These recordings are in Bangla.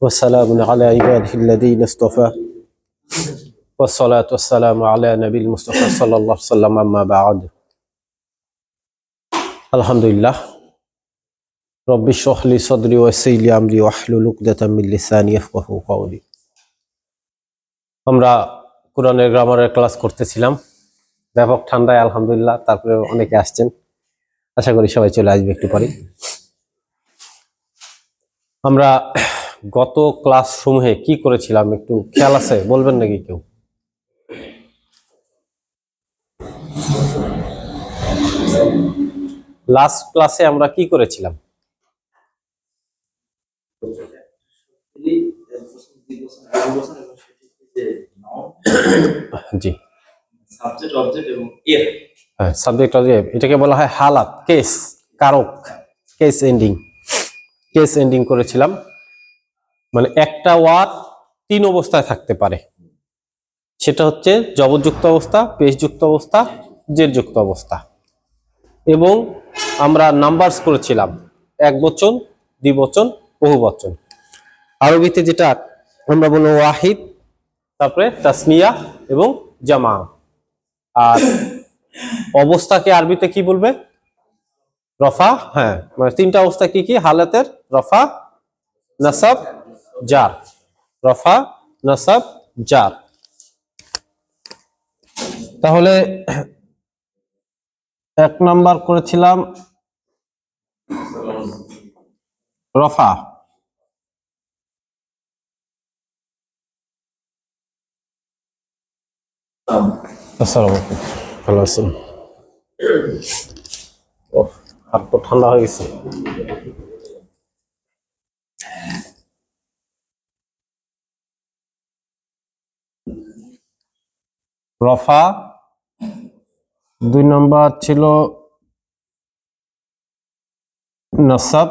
والسلام على عباده الذين اصطفى والصلاة والسلام على نبي المصطفى صلى الله عليه وسلم أما بعد الحمد لله رب اشرح لي صدري ويسر لي أمري واحلل عقدة من لساني يفقهوا قولي আমরা কোরআনের গ্রামারের ক্লাস করতেছিলাম। ব্যাপক ঠান্ডায় আলহামদুলিল্লাহ, তারপরে অনেকে আসছেন, আশা করি সবাই চলে আসবে একটু পরে। আমরা গত ক্লাস সমূহে কি করেছিলাম একটু খেয়াল আছে? বলবেন নাকি কেউ? লাস্ট ক্লাসে আমরা কি করেছিলাম? জি, সাবজেক্ট অবজেক্ট এবং এর হ্যাঁ, সাবজেক্ট অবজেক্ট, এটাকে বলা হয় হালাত, কেস, কারক, কেস এন্ডিং করেছিলাম। মানে একটা ওয়ার্ড তিন অবস্থায় থাকতে পারে, সেটা হচ্ছে জবরযুক্ত অবস্থা, পেশযুক্ত অবস্থা, জেরযুক্ত অবস্থা। এবং আমরা নাম্বারস করেছিলাম একবচন, দ্বিবচন, বহুবচন। আরবিতে যেটা আমরা বলবো ওয়াহিদ, তারপরে তাসনিয়া এবং জামা। আর অবস্থাকে আরবিতে কি বলবে? রফা। হ্যাঁ, মানে তিনটা অবস্থা কি কি? হালাতের রফা, নাসাব, জার। রফা, নাসাব, জার। তাহলে এক নাম্বার করেছিলাম রফা। আসসালামু আলাইকুম, ভালো আছেন? হাত তো ঠান্ডা হয়ে গেছে। রফা। দুই নম্বর ছিল নাসাব।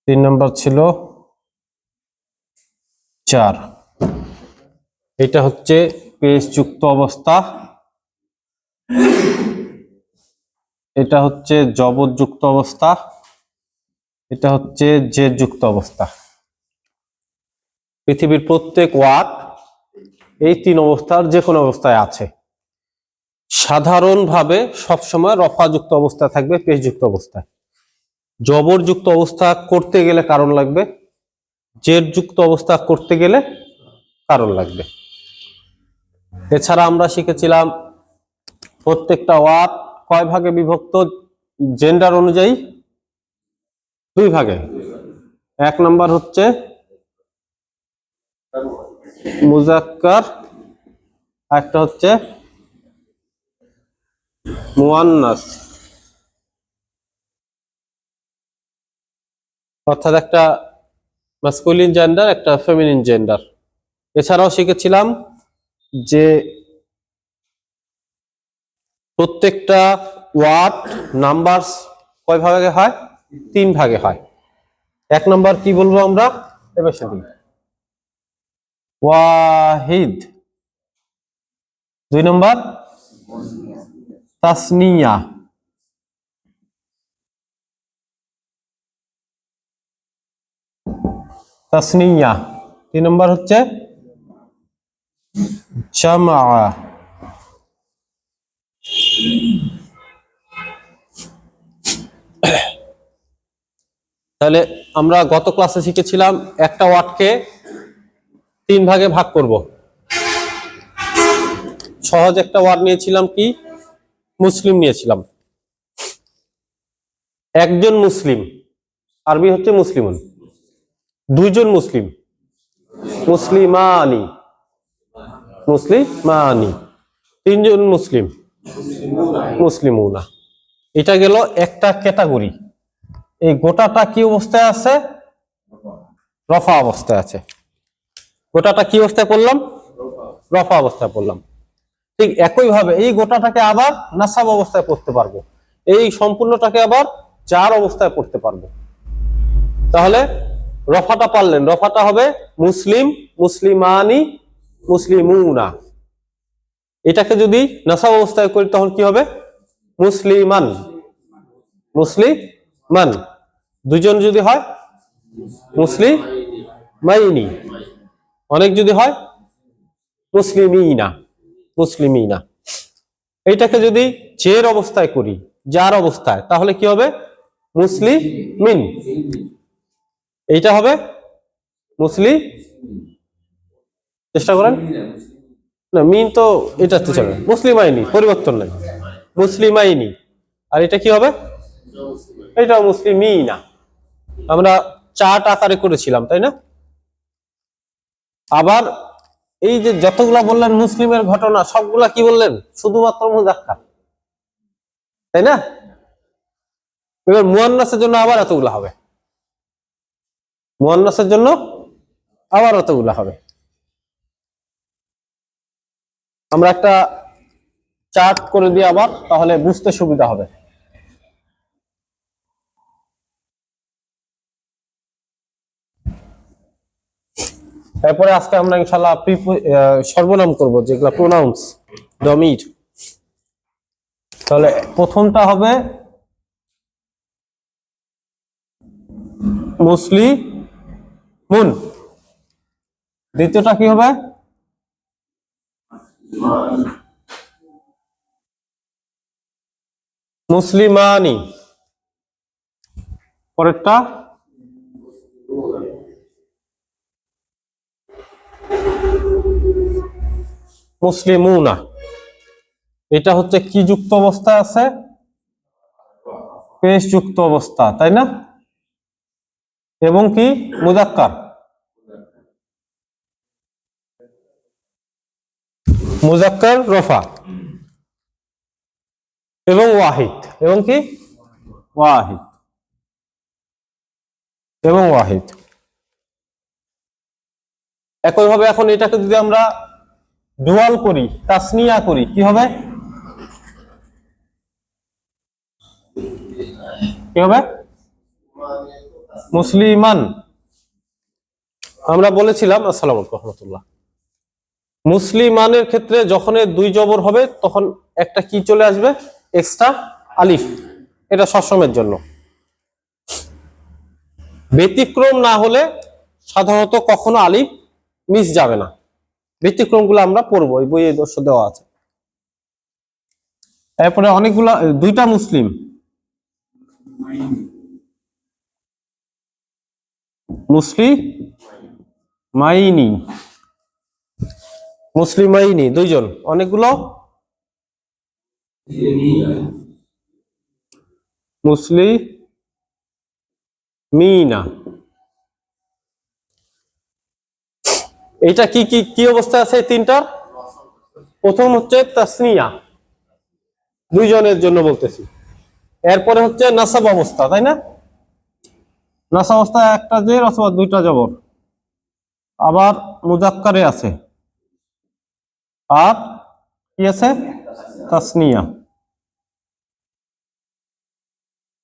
তিন নম্বর ছিল চার। এটা হচ্ছে পেশযুক্ত অবস্থা, এটা হচ্ছে জবরযুক্ত অবস্থা, এটা হচ্ছে জেরযুক্ত অবস্থা। পৃথিবীর প্রত্যেক ওয়ার্ড এই তিন অবস্থার যে কোনো অবস্থায় আছে। সাধারণভাবে সবসময় রফাযুক্ত অবস্থা থাকবে, পেশযুক্ত অবস্থায়। জবরযুক্ত অবস্থা করতে গেলে কারণ লাগবে, জেরযুক্ত অবস্থা করতে গেলে কারণ লাগবে। এছাড়া আমরা শিখেছিলাম প্রত্যেকটা ওয়ার্ড কয় ভাগে বিভক্ত জেন্ডার অনুযায়ী? দুই ভাগে। এক নাম্বার হচ্ছে মুজাক্কার, একটা হচ্ছে মুয়ান্নাস। অর্থাৎ একটা মাসকুলিন জেন্ডার, একটা ফেমিনিন জেন্ডার। এছাড়াও শিখেছিলাম যে প্রত্যেকটা ওয়ার্ড নাম্বারস কয় ভাগে হয়? তিন ভাগে হয়। এক নাম্বার কি বলবো আমরা? এবার সেদিন ওয়াহিদ। দুই নম্বর তাসনিয়া। তাসনিয়া। তিন নম্বর হচ্ছে জামা। তাহলে আমরা গত ক্লাসে শিখেছিলাম একটা ওয়ার্ডকে তিন ভাগে ভাগ করব। সহজ একটা ওয়ার্ড নিয়েছিলাম কি? মুসলিম নিয়েছিলাম। একজন মুসলিম, আরবি হচ্ছে মুসলিমুন। দুইজন মুসলিম, মুসলিমানি। মুসলিমানি। তিনজন মুসলিম, মুসলিমুনা। এটা গেল একটা ক্যাটাগরি। এই গোটাটা কি অবস্থায় আছে? রফা অবস্থায় আছে। গোটাটা কি অবস্থায় পড়লাম? রফা অবস্থায় পড়লাম। ঠিক একইভাবে এই গোটাটাকে আবার নাসাব অবস্থায় পড়তে পারবো, এই সম্পূর্ণটাকে আবার জার অবস্থায় পড়তে পারবো। তাহলে রফাটা পারলেন, রফাটা হবে মুসলিম, মুসলিমানি, মুসলিমুনা। এটাকে যদি নাসাব অবস্থায় করি তখন কি হবে? মুসলিমান, মুসলিমান। দুজন যদি হয় মুসলিমাইনি। অনেক যদি হয় মুসলিমিনা, মুসলিমিনা। এইটাকে যদি জের অবস্থায় করি, যার অবস্থায়, তাহলে কি হবে? মুসলিমিন। এইটা হবে মুসলিম, চেষ্টা করেন না, মিন তো এটা তো চলে, মুসলিমাইনি, পরিবর্তন নাই, মুসলিমাইনি। আর এটা কি হবে? এটাও মুসলিমিনা। আমরা চার্ট আকারে করেছিলাম, তাই না? আবার এই যে যতগুলা বললেন মুসলিমের ঘটনা, সবগুলা কি বললেন? শুধুমাত্র মুজাক্কার, তাই না? এবার মুয়ান্নাসের জন্য আবার এতগুলা হবে, মুয়ান্নাসের জন্য আবার এতগুলা হবে। আমরা একটা চার্ট করে দিই আবার, তাহলে বুঝতে সুবিধা হবে। এরপরে আজকে আমরা ইনশাআল্লাহ সর্বনাম করব, যেগুলা প্রোনাউন্স, ডমির। তাহলে প্রথমটা হবে মুসলিমুন, দ্বিতীয়টা কি হবে? মুসলিমানি, পরেরটা মুসলিমুনা। এটা হচ্ছে কি যুক্ত অবস্থায় আছে? পেশ যুক্ত অবস্থা, তাই না? এবং কি মুজাক্কার, মুজাক্কার রফা, এবং ওয়াহিদ, এবং কি ওয়াহিদ, এবং ওয়াহিদ। একইভাবে এখন এটাকে যদি আমরা ডুয়াল করি, তাসনিয়া করি, কি হবে? কি হবে? মুসলিমান। আমরা বলেছিলাম, আসসালামু আলাইকুম রহমতুল্লাহ, মুসলিমানের ক্ষেত্রে যখন দুই জবর হবে তখন একটা কি চলে আসবে? এক্সট্রা আলিফ। এটা সবসময়ের জন্য, ব্যতিক্রম না হলে সাধারণত কখনো আলিফ মিস যাবে না। ব্যতিক্রমগুলো আমরা পড়বো, এই বইয়ে দর্শ দেওয়া আছে। এরপরে অনেকগুলো, দুইটা মুসলিম, মুসলিমাইনি, মুসলিমাইনি দুইজন, অনেকগুলো মুসলিমিনা। এটা কি কি কি অবস্থায় আছে? তিনটার প্রথম হচ্ছে তাসনিয়া, দুইজনের জন্য বলতেছি। এরপরে হচ্ছে নাসাব অবস্থা, তাই না? নাসাব অবস্থা একটা জের অথবা দুইটা জবর, আবার মুজাক্কারে আছে, আর কি আছে? তাসনিয়া।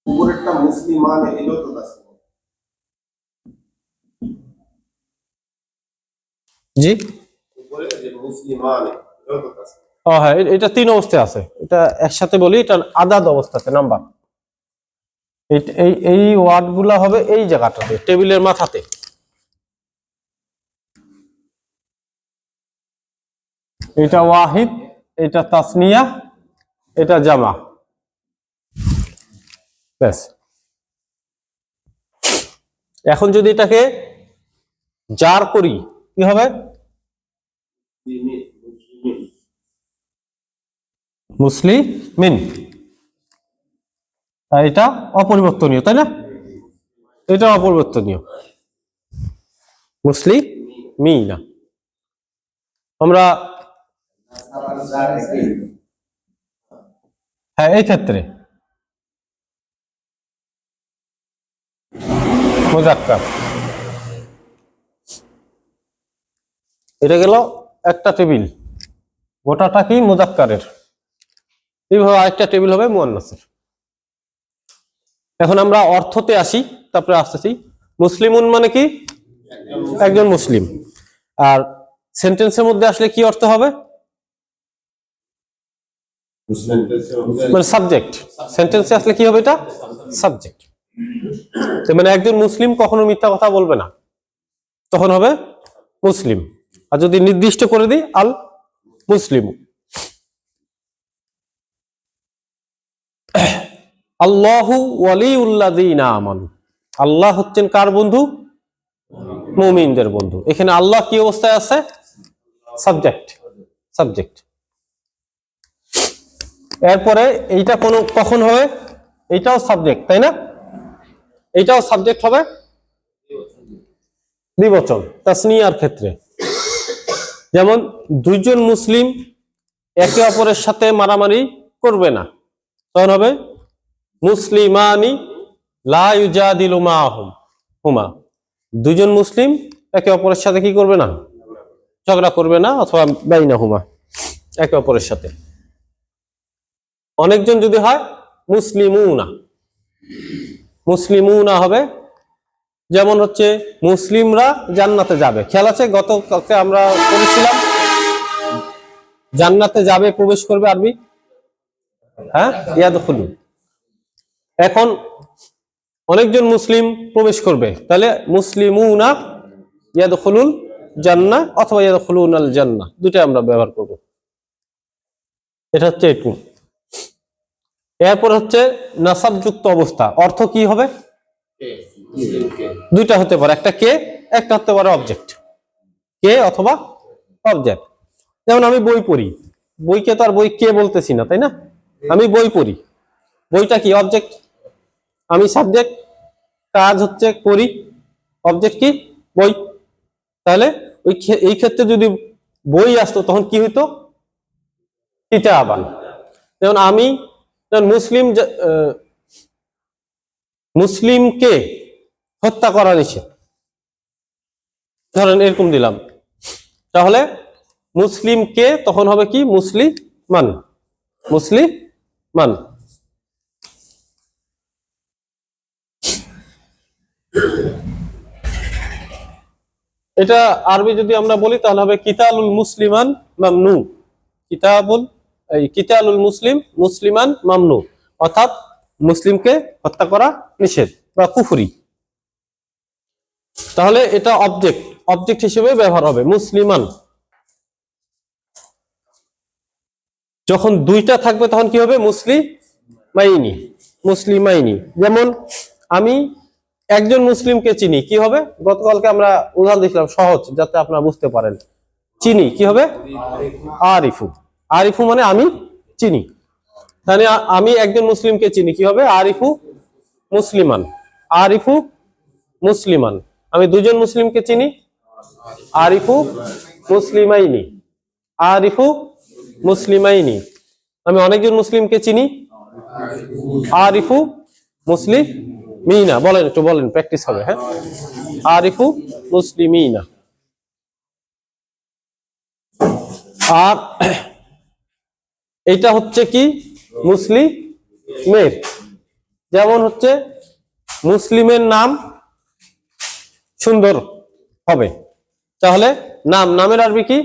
উপরেরটা মুসলিমান, এলো তো তাসনিয়া। জি, উপরে যে মুসলিমান, এলো তো তাসনিয়া। হ্যাঁ, এটা তিন অবস্থায় আছে। এটা একসাথে বলি, এটা আদাদ অবস্থাতে, নাম্বার। এই এই ওয়ার্ড গুলা হবে এই জায়গাটাতে, টেবিলের মাথাতে। এটা ওয়াহিদ, এটা তাসনিয়া, এটা জামা, ব্যাস। এখন যদি এটাকে জার করি, কি হবে? মুসলিমিন। এটা অপরিবর্তনীয়, তাই না? এটা অপরিবর্তনীয়, মুসলিমিনা। আমরা হ্যাঁ, এই ক্ষেত্রে মুজাক্কার, এটা গেল একটা টেবিল, গোটাটা কি মুজাক্কারের। এইভাবে আরেকটা টেবিল হবে মুয়ান্নাসের। এখন আমরা অর্থতে আসি, তারপরে আসতেছি। মুসলিমুন মানে কি? একজন মুসলিম। আর সেন্টেন্সের মধ্যে আসলে কি অর্থ হবে? মানে সাবজেক্ট। সেন্টেন্সে আসলে কি হবে? এটা সাবজেক্ট। মানে একজন মুসলিম কখনো মিথ্যা কথা বলবে না, তখন হবে মুসলিম। আর যদি নির্দিষ্ট করে দিই আল মুসলিম। আল্লাহু ওয়ালিউল্লাযীনা আমানু, আল্লাহ হচ্ছেন কার বন্ধু? মুমিনদের বন্ধু। এখানে আল্লাহ কি অবস্থায় আছে? Subject, subject. এরপরে এইটা কখন হবে? এইটাও সাবজেক্ট, তাই না? এইটাও সাবজেক্ট হবে দ্বিবচন তাসনিয়ার ক্ষেত্রে। যেমন দুইজন মুসলিম একে অপরের সাথে মারামারি করবে না, তখন হবে মুসলিমানি লা ইউজাদিলু মাহুমা। দুইজন মুসলিম একে অপরের সাথে কি করবে না? ঝগড়া করবে না, অথবা বাইনাহুমা, একে অপরের সাথে। অনেকজন যদি হয় মুসলিমুনা, মুসলিমুনা হবে। যেমন হচ্ছে মুসলিমরা জান্নাতে যাবে। খেয়াল আছে গতকালকে আমরা পড়েছিলাম জান্নাতে যাবে, প্রবেশ করবে, আরবি হ্যাঁ ইয়াদখুলু। এখন অনেকজন মুসলিম প্রবেশ করবে, তাহলে মুসলিমুনা ইয়াদখুলুল জান্নাহ অথবা ইয়াদখুলুনাল জান্নাহ, দুটো আমরা ব্যবহার করব। এটা হচ্ছে একটু। এরপর হচ্ছে নাসাবযুক্ত অবস্থা, অর্থ কি হবে? দুইটা হতে পারে, একটা কে, একটা হতে পারে অবজেক্ট। কে অথবা অবজেক্ট। যেমন আমি বই পড়ি, বইকে তো আর বই কে বলতেছি না, তাই না? আমি বই পড়ি, বইটা কি? অবজেক্ট। আমি সাবজেক্ট, কাজ হচ্ছে করি, অবজেক্ট কি? বই। তাহলে এই ক্ষেত্রে যদি বই আসতো তখন কি হইতো? কিতাবান। যেমন আমি মুসলিমকে হত্যা করা নিষেধ, ধরেন এরকম দিলাম, তাহলে মুসলিমকে তখন হবে কি? মুসলিমান, মুসলিমান। এটা আরবি যদি আমরা বলি তাহলে হবে কিতালুল মুসলিমান মামনু। কিতালুল মুসলিমান মামনু, অর্থাৎ মুসলিমকে হত্যা করা নিষেধ বা কুফরি। তাহলে এটা অবজেক্ট হিসেবে ব্যবহার হবে মুসলিমান। যখন দুইটা থাকবে তখন কি হবে? মুসলিমাইনি। যেমন আমি একজন মুসলিমকে চিনি, কি হবে? গতকালকে আমরা উদাহরণ দিয়েছিলাম, সহজ যাতে আপনারা বুঝতে পারেন। চিনি কি হবে? আরিফু। আরিফু মানে আমি চিনি। তাহলে আমি একজন মুসলিমকে চিনি, কি হবে? আরিফু মুসলিমান। আরিফু মুসলিমান। আমি দুজন মুসলিমকে চিনি, আরিফু মুসলিমাইনি। আরিফু মুসলিমাইনি। আমি অনেকজন মুসলিমকে চিনি, আরিফু মুসলিমিনা। বলেন, একটু বলেন, প্র্যাকটিস হবে। হ্যাঁ, আরিফু মুসলিমিনা। আর এটা হচ্ছে কি? মুসলিমের। যেমন হচ্ছে মুসলিমের নাম সুন্দর হবে, তাহলে নামের আরবি কি?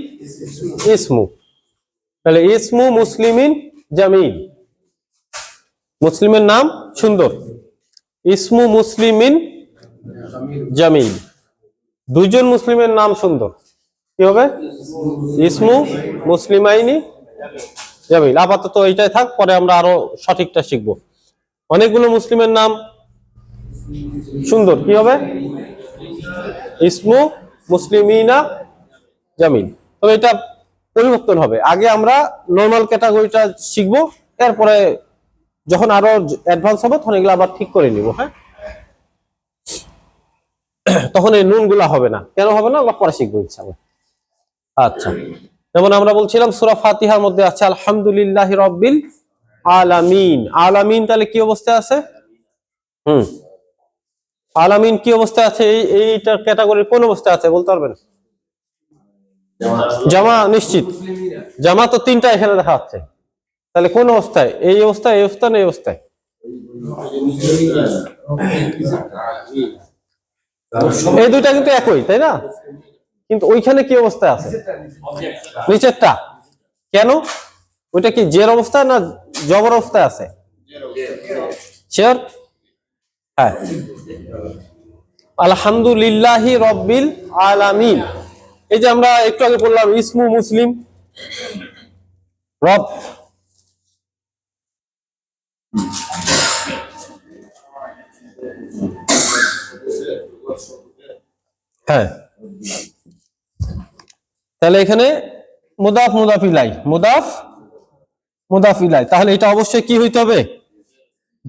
ইসমু। তাহলে ইসমু মুসলিমিন জামিল, মুসলিমের নাম সুন্দর। ইসমু মুসলিমিন জামিল। দুইজন মুসলিমের নাম সুন্দর, কি হবে? ইসমু মুসলিমাইনি জামিল। আপাতত এইটাই থাক, পরে আমরা আরো সঠিকটা শিখবো। অনেকগুলো মুসলিমের নাম সুন্দর, কি হবে? ইসমু মুসলিমিনা জামিল। তবে এটা পরিবর্তন হবে, আগে আমরা নর্মাল ক্যাটাগরিটা শিখবো, এরপরে যখন আরো অ্যাডভান্স হবে তখন এগুলো আবার ঠিক করে নিব। হ্যাঁ, তখন এই নুন গুলা হবে না। কেন হবে না? আমরা পরে শিখবো ইনশাআল্লাহ। আচ্ছা, যেমন আমরা বলছিলাম সূরা ফাতিহার মধ্যে আছে আলহামদুলিল্লাহি রাব্বিল আলামিন। আলামিন তাহলে কি অবস্থায় আছে? আলামিন কি অবস্থায় আছে? এইটার ক্যাটাগরি কোন অবস্থায় আছে বলতে পারবেন? জামা, নিশ্চিত। জামা তো তিনটা এখানে দেখা যাচ্ছে, তাহলে কোন অবস্থায়? এই অবস্থায়, এই অবস্থায়, এই অবস্থায়। এই দুইটা কিন্তু একই, তাই না? কিন্তু ওইখানে কি অবস্থায় আছে? নিচেরটা। কেন? ওইটা কি জের অবস্থায় না জবর অবস্থায় আছে? শিওর? হ্যাঁ, আলহামদুলিল্লাহি রব্বিল আলামিন। এই যে আমরা একটু আগে বললাম ইসমু মুসলিম, রব। হ্যাঁ, তাহলে এখানে মুদাফ মুদাফ ইলাই, মুদাফ মুদাফ ইলাই, তাহলে এটা অবশ্যই কি হইতে হবে?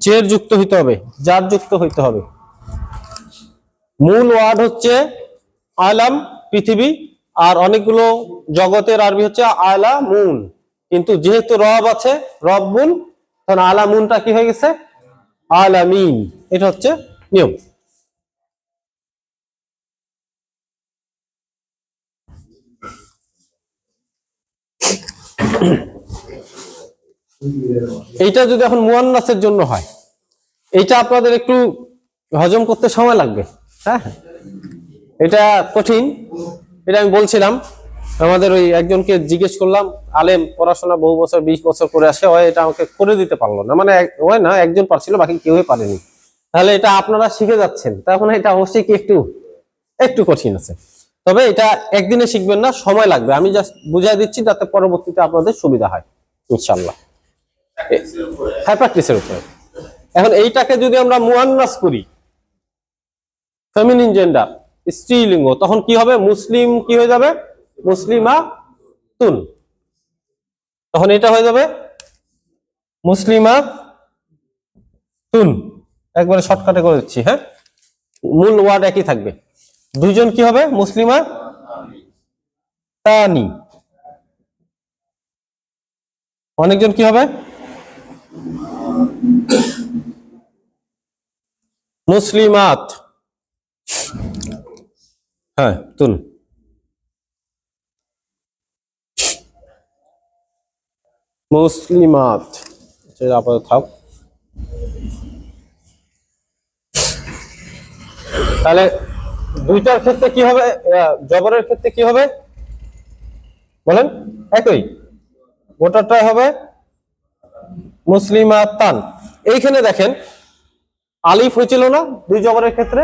জের যুক্ত হইতে হবে, জার যুক্ত হইতে হবে। মূল ওয়ার্ড হচ্ছে আলাম, পৃথিবী, আর অনেকগুলো জগতের আরবি হচ্ছে আলামুন, কিন্তু যেহেতু রব আছে, রব্বুন, তখন আলামুনটা কি হয়ে গেছে? আলামিন। এটা হচ্ছে নিয়ম। এইটা যদি এখন মুয়ান্নাসের জন্য হয়, এইটা আপনাদের একটু হজম করতে সময় লাগবে। হ্যাঁ, এটা কঠিন। এটা আমি বলছিলাম, আমাদের ওই একজনকে জিজ্ঞেস করলাম, আলেম, পড়াশোনা বহু বছর 20 বছর করে আসে, ও এটা আমাকে করে দিতে পারলো না। মানে ওই না, একজন পারছিল, বাকি কেউই পারেনি। তাহলে এটা আপনারা শিখে যাচ্ছেন, তখন এটা অবশ্যই কি একটু একটু কঠিন আছে। তবে এটা একদিনে শিখবেন না, সময় লাগবে। আমি জাস্ট বুঝাই দিচ্ছি যাতে পরবর্তীতে আপনাদের সুবিধা হয় ইনশাআল্লাহ। হ্যাঁ, প্র্যাকটিসের উপরে। এখন এইটাকে যদি আমরা মুয়ান্নাস করি, ফেমিনিন জেন্ডার, স্ত্রীলিঙ্গ, তখন কি হবে? মুসলিম কি হয়ে যাবে? মুসলিমা তুন। তখন এটা হয়ে যাবে মুসলিমা তুন। একবারে শর্টকাটে করে দিচ্ছি। হ্যাঁ, মূল ওয়ার্ড একই থাকবে। দুইজন কি হবে? মুসলিমা তানি। অনেকজন কি হবে? মুসলিমাত। হ্যাঁ, তুন। মুসলিমাত আপাতত থাক। তাহলে দুইটার ক্ষেত্রে কি হবে? জবরের ক্ষেত্রে কি হবে বলেন? একই, গোটাটাই হবে মুসলিমাতান। এইখানে দেখেন আলিফ হয়েছিল না দুই জবরের ক্ষেত্রে,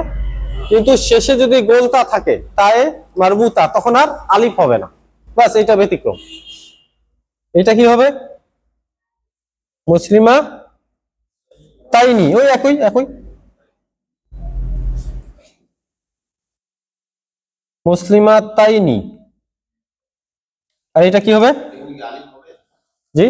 কিন্তু শেষে যদি গোলতা থাকে, তাই মারবুতা, তখন আর আলিফ হবে না। বাস, এটা ব্যতিক্রম। এটা কি হবে? মুসলিমা তাইনি, ওই একই একই, মুসলিমা তাইনি। আর এটা কি হবে? জি,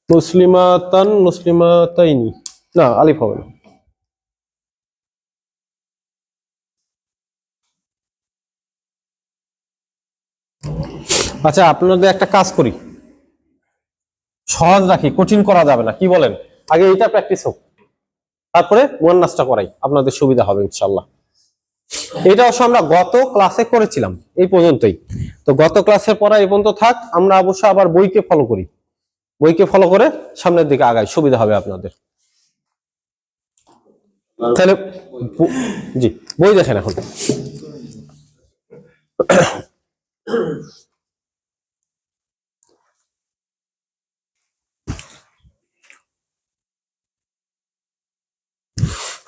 মুসলিমাতান, মুসলিমাতাইনি, না আলিফ হবে না। আচ্ছা, আপনাদের একটা কাজ করি, সহজ রাখি, কঠিন করা যাবে না, কি বলেন? আগে এইটা প্র্যাকটিস হোক, তারপরে মুয়ান্নাসটা করাই, আপনাদের সুবিধা হবে ইনশাআল্লাহ। এটা অবশ্য আমরা গত ক্লাসে করেছিলাম, এই পর্যন্তই। তো গত ক্লাসের পড়া এই পর্যন্ত থাক। আমরা অবশ্য আবার বইকে ফলো করি, বইকে ফলো করে সামনের দিকে আগাই, সুবিধা হবে আপনাদের। তাহলে জি, বই দেখেন এখন।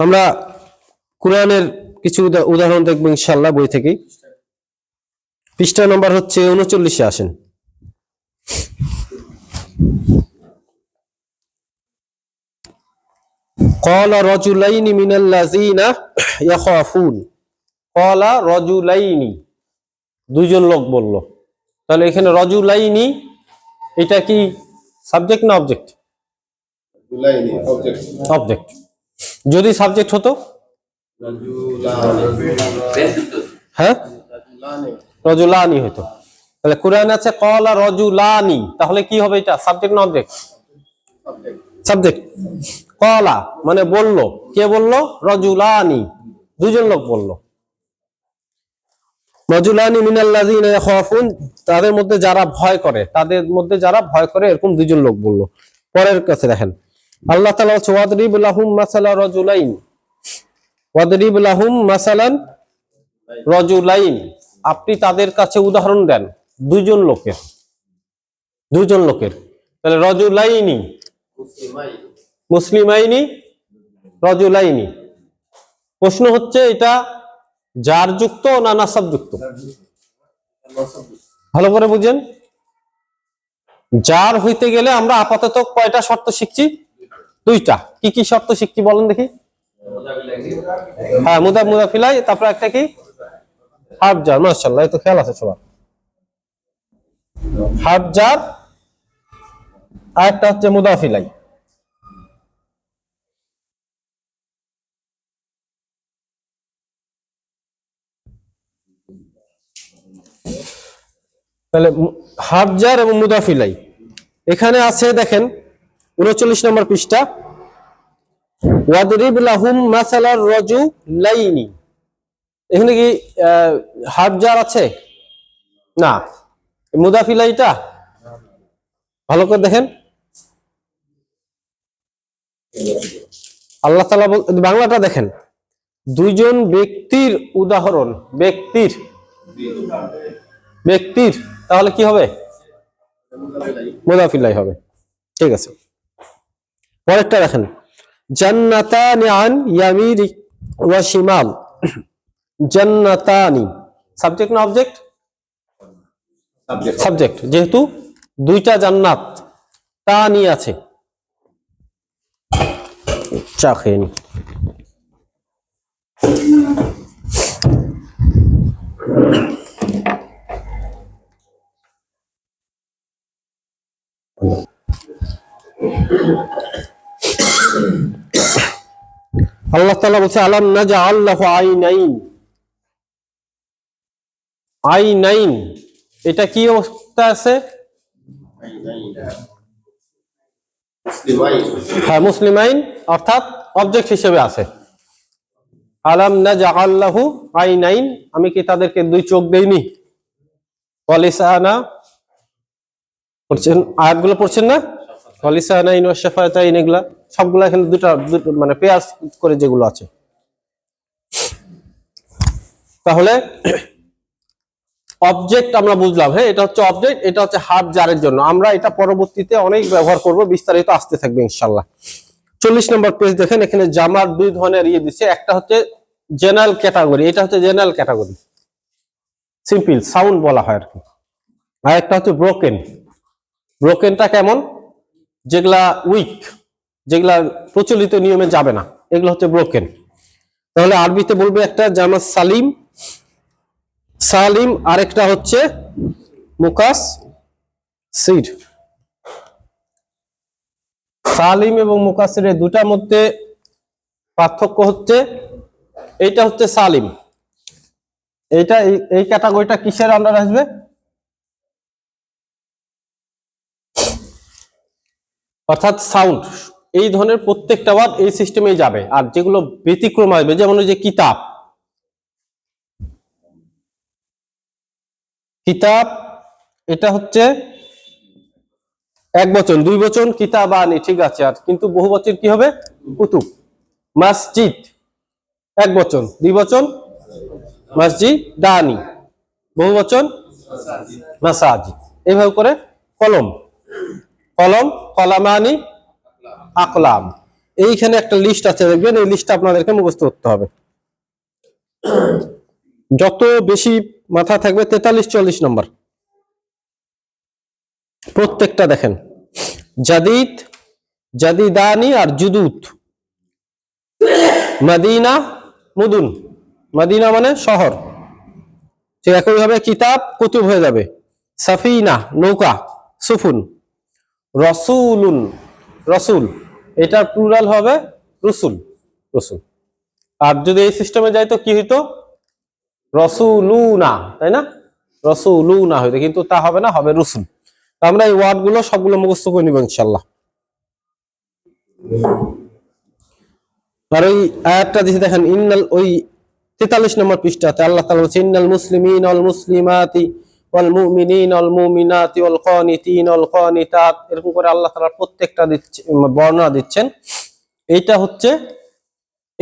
আমরা কোরআনের কিছু উদাহরণ দেখবো ইনশাআল্লাহ বই থেকেই। পৃষ্ঠা নম্বর হচ্ছে 39-এ আসেন। ক্বালা রাজুলাইনি মিনাল্লাযিনা ইয়াখাফুন। ক্বালা রাজুলাইনি, দুইজন লোক বলল। তাহলে এখানে রাজুলাইনি, এটা কি সাবজেক্ট না অবজেক্ট? অবজেক্ট। যদি সাবজেক্ট হতো, হ্যাঁ, রাজুলানি হতো। তাহলে কোরআন আছে ক্বালা রাজুলানি, তাহলে কি হবে? এটা সাবজেক্ট না অবজেক্ট? সাবজেক্ট। ক্বালা মানে বলল, কে বলল? রাজুলানি, দুইজন লোক বলল। রাজুলানি মিনাল্লাযিনা ইয়াখাফুন, তাদের মধ্যে যারা ভয় করে, তাদের মধ্যে যারা ভয় করে, এরকম দুইজন লোক বলল। পরের কাছে দেখেন, আল্লাহ তাআলা বলছে ওয়াদরিব লাহুম মাসালা রাজুলাইন, ওয়াদরিব লাহুম মাসালান রাজুলাইন, আপনি তাদের কাছে উদাহরণ দেন দুইজন লোকের, দুইজন লোকের। তাহলে রাজুলাইনি, মুসলিমাই মুসলিমাইনি রজুলাইনি। প্রশ্ন হচ্ছে এটা জার যুক্ত না নাসাব যুক্ত? ভালো করে বুঝেন। জার হইতে গেলে আমরা আপাতত কয়টা শর্ত শিখছি? দুইটা। কি কি শর্ত শিখছি বলেন দেখি? হ্যাঁ, মুদাফ মুদাফ ইলাই, তারপর একটা কি হারফ জার। মাশাআল্লাহ, এই তো খেয়াল আছে সবার। হারফ জার আর একটা হচ্ছে মুদাফ ইলাই। তাহলে হারফ জার এবং মুদাফ ইলাই এখানে আছে, দেখেন 39 নম্বর পৃষ্ঠা। ওয়াদরিব লাহুম মাসালার রাজুলাইনি, এখানে কি হারফ জার আছে? না। মুদাফ ইলাইটা ভালো করে দেখেন। আল্লাহ তাআলা বাংলাটা দেখেন, দুইজন ব্যক্তির উদাহরণ। ব্যক্তির ব্যক্তির তাহলে কি হবে? মুদাফ ইলাই হবে। ঠিক আছে, পরেরটা দেখেন। জান্নাতানি আন ইয়ামিনি ওয়া শিমাল। জান্নাতানি সাবজেক্ট না অবজেক্ট? সাবজেক্ট, যেহেতু দুইটা জান্নাত, তানি আছে। চা খেয়ে নি। আল্লাহ তাআলা বলছে আলাম নাজআল লাহু আইনাইন। আইনাইন এটা কি অবস্থা আছে? মুসলিমাই হ্যাঁ, মুসলিমাইন অর্থাৎ অবজেক্ট হিসেবে আছে। আলাম নাজআল লাহু আইনাইন, আমি কি তাদেরকে দুই চোখ দেইনি? ওয়ালিসানা পড়ছেন, আয়াতগুলো পড়ছেন না? ওয়ালিসানাইন ওয়া শাফাতাইন, এগুলা সবগুলা এখানে দুটো মানে পেয়ার করে যেগুলো আছে। তাহলে অবজেক্ট আমরা বুঝলাম। হ্যাঁ, এটা হচ্ছে অবজেক্ট, এটা হচ্ছে হার্ফ জারের জন্য। আমরা এটা পরবর্তীতে অনেক ব্যবহার করব, বিস্তারিত আসতে থাকবে ইনশাআল্লাহ। 40 নম্বর পেজ দেখেন, এখানে জামার দুই ধরনের দিচ্ছে। একটা হচ্ছে জেনারেল ক্যাটাগরি, এটা হচ্ছে জেনারেল ক্যাটাগরি, সিম্পল সাউন্ড বলা হয় আর কি। আর একটা হচ্ছে ব্রোকেন। ব্রোকেনটা কেমন? যেগুলা উইক, যেগুলা প্রচলিত নিয়মে যাবে না, এগুলো হচ্ছে ব্রোকেন। তাহলে আরবিতে বলবে একটা জামা সালিম, সালিম, আরেকটা হচ্ছে মুকাস সির। সালিম এবং মুকাসসিরের দুটার মধ্যে পার্থক্য হচ্ছে, এইটা হচ্ছে সালিম, এইটা এই ক্যাটাগরিটা কিসের আন্ডারে আসবে? অর্থাৎ সাউন্ড, এই ধরনের প্রত্যেকটা ওয়ার্ড এই সিস্টেমেই যাবে। আর যেগুলো ব্যতিক্রম আসবে, যেমন ওই যে কিতাব, কিতাব এটা হচ্ছে এক বচন, দুই বচন কিতাবানি, ঠিক আছে। আর কিন্তু বহু বচন কি হবে? কুতুব। মসজিদ এক বচন, দুই বচন মসজিদানি, বহু বচন মাসাজিদ। এইভাবে করে কলম, কলম কলামানি আকলাম। এইখানে একটা লিস্ট আছে, দেখবেন এই লিস্টটা আপনাদেরকে মুখস্থ করতে হবে। যত বেশি মাথা থাকবে 43-40 নম্বর প্রত্যেকটা দেখেন। জাদিদ, জাদিদানি আর জুদুদ। মদিনা, মুদুন, মদিনা মানে শহর। ঠিক একইভাবে কিতাব কুতুব হয়ে যাবে। সাফিনা নৌকা, সুফুন। রসুলুন রসুল, এটা প্লুরাল হবে রসুল, রসুল। আর যদি এই সিস্টেমে যাই তো কি হইতো? রসুলুনা, তাই না? রসুলুনা হইতো, কিন্তু তা হবে না, হবে রসুল। আমরা এই ওয়ার্ড গুলো সবগুলো মুখস্থ করে নিব ইনশাল্লাহ। আর ওই আয়াতটা দিতে দেখেন, ইন্নাল, ওই 43 নম্বর পৃষ্ঠাতে আল্লাহ তাআলা বলেছেন ইন্নাল মুসলিমিন ওয়াল মুসলিমাতি ওয়াল মুমিনিন ওয়াল মুমিনাতি ওয়াল কানিতিন ওয়াল কানিতাত, এরকম করে আল্লাহ তাআলা প্রত্যেকটা বর্ণনা দিচ্ছেন। এইটা হচ্ছে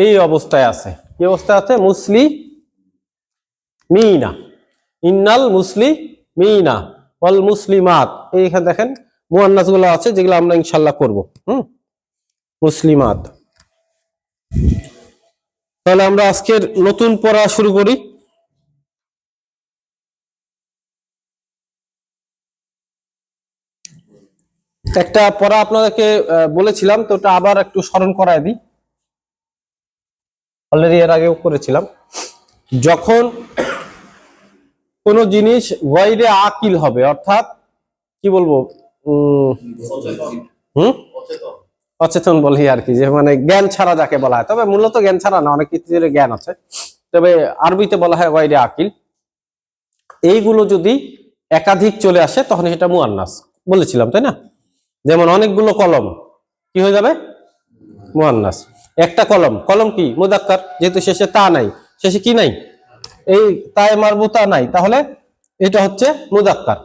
এই অবস্থায় আছে। কি অবস্থায় আছে? মুসলিমিনা, ইন্নাল মুসলিমিনা ওয়াল মুসলিমাত। এইখানে দেখেন মুয়ান্নাস গুলো আছে যেগুলো আমরা ইনশাল্লাহ করব। মুসলিমাত। তাহলে আমরা আজকের নতুন পড়া শুরু করি। একটা পড়া আপনাদেরকে বলেছিলাম, তো ওটা আবার একটু স্মরণ করায় দিই। অলরেডি এর আগেও করেছিলাম। যখন কোন জিনিস গায়রে আকিল হবে, অর্থাৎ কি বলবো, অচেতন বলি আর কি, যে মানে জ্ঞান ছাড়া যাকে বলা হয়, তবে মূলত জ্ঞান ছাড়া না, অনেক কিছুর জ্ঞান আছে, তবে আরবিতে বলা হয় গায়রে আকিল। এইগুলো যদি একাধিক চলে আসে তখন সেটা মুয়ান্নাস বলেছিলাম, তাই না? যেমন অনেকগুলো কলম কি হয়ে যাবে? মুয়ান্নাস। একটা কলম, কলম কি মুযাক্কার, যেহেতু শেষে তা নাই, শেষে কি নাই, এই তায়ে মারবুতা নাই, তাহলে এটা হচ্ছে মুযাক্কার।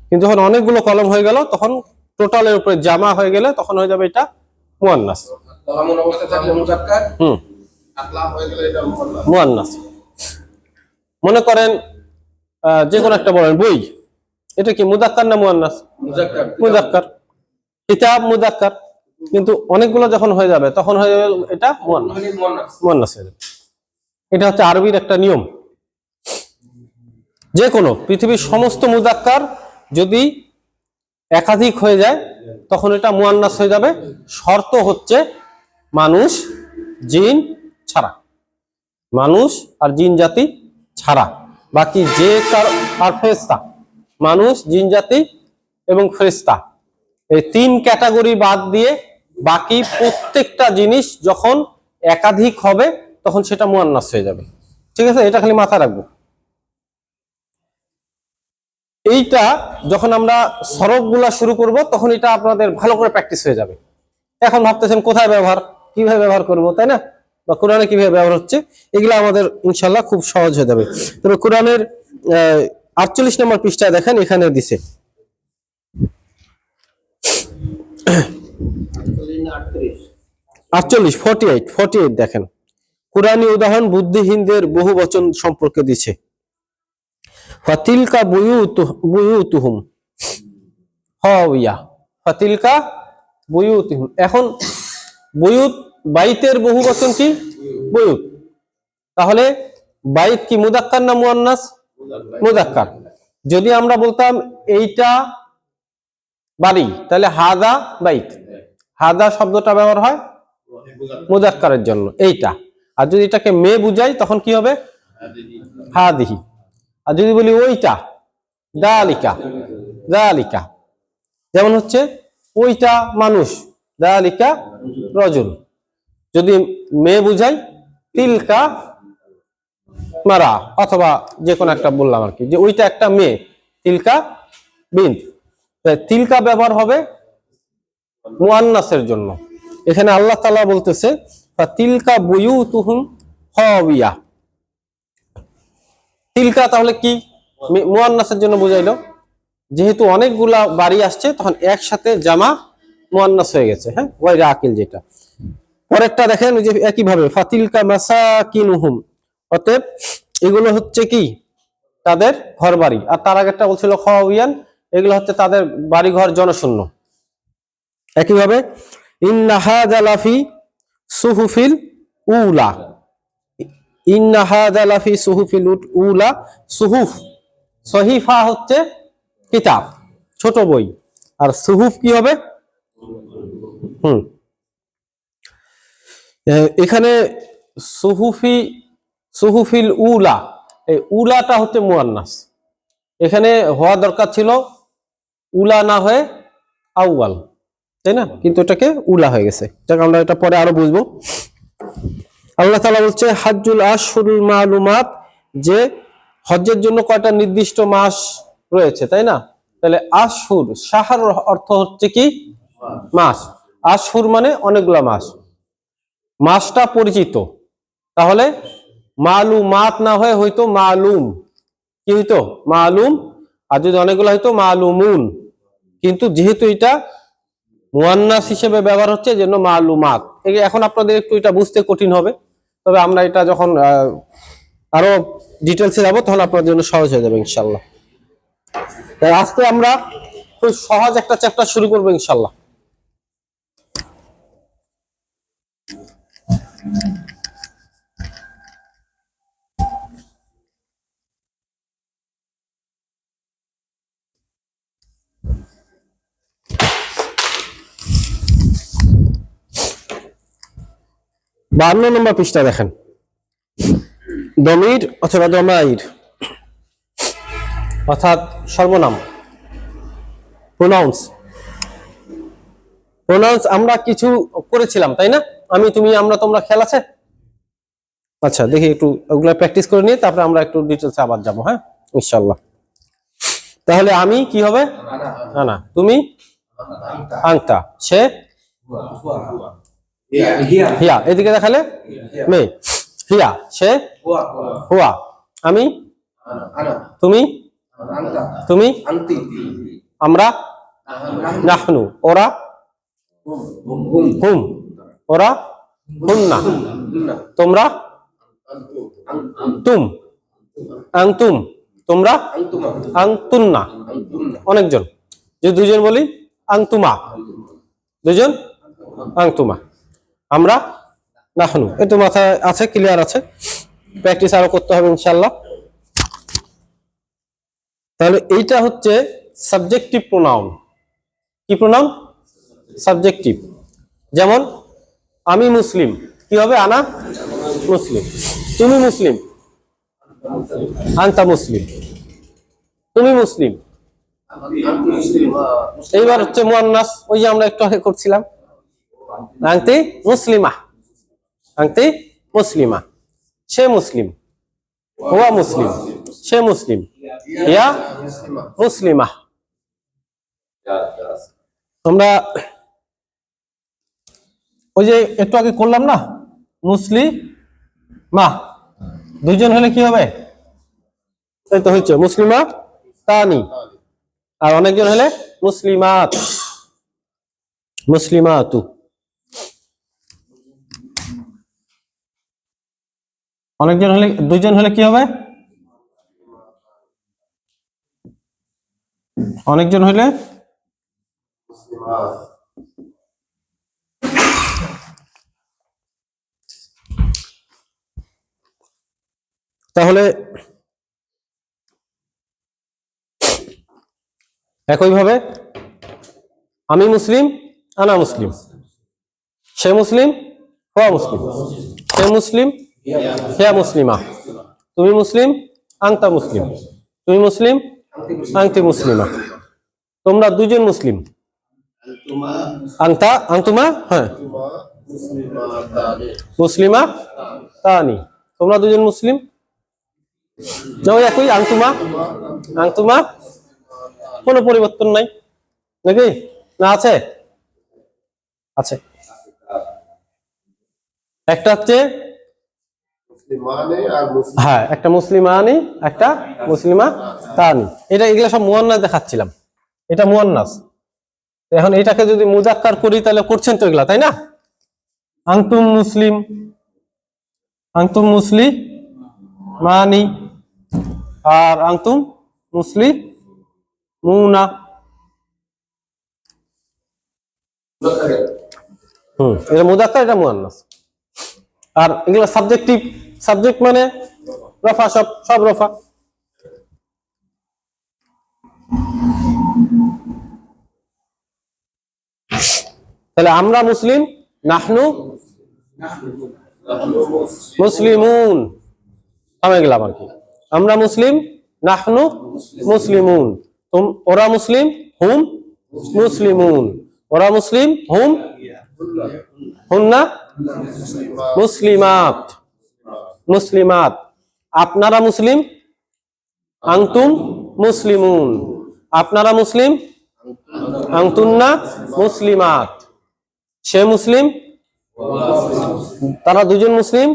কিন্তু যখন অনেকগুলো কলম হয়ে গেল তখন টোটালের উপরে জামা হয়ে গেলে তখন হয়ে যাবে এটা মুয়ান্নাস। কলামুন অবস্থা থাকলে মুযাক্কার, আকলাম হয়ে গেলে এটা মুয়ান্নাস। মনে করেন যে কোনো একটা বলেন বই, এটা কি মুযাক্কার না মুয়ান্নাস? মুযাক্কার। মুযাক্কার। কিতাব মুযাক্কার, কিন্তু অনেকগুলো যখন হয়ে যাবে তখন হয়ে যাবে এটা মুয়ান্নাস। মুয়ান্নাস হয়ে যাবে। এটা হচ্ছে আরবির একটা নিয়ম। যে কোনো পৃথিবীর সমস্ত মুযাক্কার যদি একাধিক হয়ে যায় তখন এটা মুয়ান্নাস হয়ে যাবে, শর্ত হচ্ছে মানুষ জিন ছাড়া, মানুষ আর জিন জাতি ছাড়া। বাকি যে আর ফেরেশতা, মানুষ, জিন জাতি এবং ফেরেশতা, এই তিন ক্যাটাগরি বাদ দিয়ে বাকি প্রত্যেকটা জিনিস যখন একাধিক হবে তখন সেটা মুয়ান্নাস হয়ে যাবে। ঠিক আছে, এটা খালি মাথায় রাখবো। এইটা যখন আমরা সরফগুলা শুরু করব তখন এটা আপনাদের ভালো করে প্র্যাকটিস হয়ে যাবে। এখন ভাবতেছেন কোথায় ব্যবহার, কিভাবে ব্যবহার করব, তাই না? বা কোরআনে কিভাবে ব্যবহার হচ্ছে, এগুলো আমাদের ইনশাল্লাহ খুব সহজ হয়ে যাবে। তবে কোরআনের 48 নম্বর পৃষ্ঠায় দেখেন, এখানে দিছে 48 দেখেন, কোরআনী উদাহরণ বুদ্ধিহীনদের বহু বচন সম্পর্কে দিছে। ফাতিলকা বুয়ুতুহুম হাওয়া, ফাতিলকা বুয়ুতুহুম। এখন বুয়ুত, বাইতের বহু বচন কি? বুয়ুত। তাহলে বাইত কি মুযাক্কার না মুয়ান্নাস? মুযাক্কার। যদি আমরা বলতাম এইটা বাড়ি, তাহলে হাদা বাইত, হাদা শব্দটা ব্যবহার হয় মুযাক্কারের জন্য, এইটা। আর যদি এটাকে মেয়ে বুঝাই তখন কি হবে? হাদিহি। আর যদি বলি ওইটা, দালিকা, দালিকা। যেমন হচ্ছে ওইটা মানুষ, দালিকা রজুল। যদি মেয়ে বুঝাই তিলকা মারা, অথবা যে কোনো একটা বললাম আর কি, যে ওইটা একটা মেয়ে, তিলকা বিন্ত। তিলকা ব্যবহার হবে মুয়ান্নাসের জন্য। এখানে আল্লাহ তাআলা বলতেছে তিলকা বুয়ুতুহুম খাওয়িয়া। তিলকা তাহলে কি মুয়ান্নাসের জন্য বুঝাইলো, যেহেতু অনেকগুলা বাড়ি আসছে তখন একসাথে জামা মুয়ান্নাস হয়ে গেছে। হ্যাঁ, গায়রে আকিল যেটা। পরেরটা দেখেন যে একইভাবে ফাতিলকা মাসাকিনুহুম, অতএব এগুলো হচ্ছে কি তাদের ঘর বাড়ি। আর তার আগেরটা বলছিল খাওয়িয়ান, এগুলো হচ্ছে তাদের বাড়ি ঘর জনশূন্য। একইভাবে ইন্না হাযা লাফি সুহুফিল উলা, ইন্না হাযা লাফি সুহুফিল উলা। সুহুফ, সহিফা হচ্ছে কিতাব, ছোট বই, আর সুহুফ কি হবে? এখানে সুহুফি, সুহুফিল উলা, এই উলাটা হচ্ছে মুয়ান্নাস। এখানে হওয়া দরকার ছিল উলা না হয়ে আউয়াল, তাই না? কিন্তু এটাকে উলা হয়ে গেছে। যাক, আমরা এটা পরে আরো বুঝবো। আল্লাহ তাআলা বলছে হাজ্জুল আশহুরুল মালুমাত, যে হজ্জের জন্য কয়টা নির্দিষ্ট মাস রয়েছে, তাই না? তাহলে আশহুর, শাহর অর্থ হচ্ছে কি মাস, আশহুর মানে অনেকগুলা মাস, মাসটা পরিচিত। তাহলে মালুমাত না হয়ে হয়তো মালুম, কি হইতো? মালুম। আর যদি অনেকগুলো হয়তো মালুমুন। কিন্তু যেহেতু এটা মুয়ান্নাস হিসেবে ব্যবহার হচ্ছে জন্য মালুমাত। এখন আপনাদের একটু এটা বুঝতে কঠিন হবে, তবে আমরা এটা যখন আরো ডিটেলসে যাবো তখন আপনার জন্য সহজ হয়ে যাবে ইনশাআল্লাহ। আজকে আমরা একটু সহজ একটা চ্যাপ্টার শুরু করবো ইনশাল্লাহ। বান্ন নম্বর পৃষ্ঠা দেখেন, দমির অথবা দমাইর অর্থাৎ সর্বনাম, প্রোনাউন্স। প্রোনাউন্স আমরা কিছু করেছিলাম তাই না, আমি তুমি আমরা তোমরা, খেয়াল আছে? আচ্ছা দেখি একটু ওগুলো প্র্যাকটিস করে নিয়ে তারপরে আমরা একটু ডিটেলসে আবার যাবো, হ্যাঁ ইনশাআল্লাহ। তাহলে আমি কি হবে? না, তুমি আংতা, সে হিয়া, এদিকে দেখালে মেয়ে, হিয়া সে হুয়া, আমি তুমি, তুমি আমরা নাহনু, ওরা হুম, ওরা হুন্না, তোমরা তুম, আংতুম, তোমরা আংতুন্না। অনেকজন, যদি দুজন বলি আংতুমা, দুজন আংতুমা, আমরা নাহনু। একটু মাথায় আছে, ক্লিয়ার আছে, প্র্যাকটিস আরো করতে হবে ইনশাআল্লাহ। তাহলে এইটা হচ্ছে সাবজেক্টিভ প্রোনাউন। কি প্রোনাউন? সাবজেক্টিভ। যেমন আমি মুসলিম, কি হবে? আনা মুসলিম। তুমি মুসলিম, আনতা মুসলিম। তুমি মুসলিম। এইবার হচ্ছে মুয়ান্নাস, ওই যে আমরা একটু আগে করছিলাম, আনতি মুসলিমা, আনতি মুসলিমা, সে মুসলিম, হুয়া মুসলিম, সে মুসলিম, ইয়া মুসলিমা। আমরা ওই যে একটু আগে করলাম না, মুসলিমা, দুইজন হলে কি হবে? এই তো হচ্ছে মুসলিমা তানি, আর অনেকজন হলে মুসলিমাত, মুসলিমাতু। অনেকজন হলে, দুইজন হলে কি হবে? অনেকজন হলে তাহলে একইভাবে আমি মুসলিম, আনা মুসলিম, সে মুসলিম, হুয়া মুসলিম, সে মুসলিম, হিয়া মুসলিমা, তুমি মুসলিম, আংতা মুসলিম, তুমি মুসলিম, আংতি মুসলিমা, তোমরা দুজন মুসলিম, আংতা আংতুমা, হ্যাঁ মুসলিমা তানি, তোমরা দুজন মুসলিম। ওই একই আংতুমা, আংতুমা, কোনো পরিবর্তন নাই নাকি? না আছে? আছে। একটা হচ্ছে হ্যাঁ, একটা মুসলিমানি, একটা মুসলিমা তানি। এটা এগুলা সব মুয়ান্নাস দেখাচ্ছিলাম, এটা মুয়ান্নাস। এখন এটাকে যদি মুজাক্কার করি তাহলে করছেন তো এগুলা, তাই না? আনতুম মুসলিম, আনতুম মুসলি মানি, আর আনতুম মুসলি মুনা। এটা মুজাক্কার, এটা মুয়ান্নাস। আর এগুলো সাবজেক্টিভ, সাবজেক্ট মানে রফা, সব সব রফা। তাহলে আমরা মুসলিম, নাহনু মুসলিমুন, থামে গেলাম আর কি। আমরা মুসলিম, নাহনু মুসলিমুন, ওরা মুসলিম, হুম মুসলিমুন, ওরা মুসলিম, হুম হুন্না মুসলিমাত, মুসলিমাত। আপনারা মুসলিম, আংতুম মুসলিমুন, আপনারা মুসলিম, আংতুন্না মুসলিমাত, সে মুসলিম, তারা দুজন মুসলিম,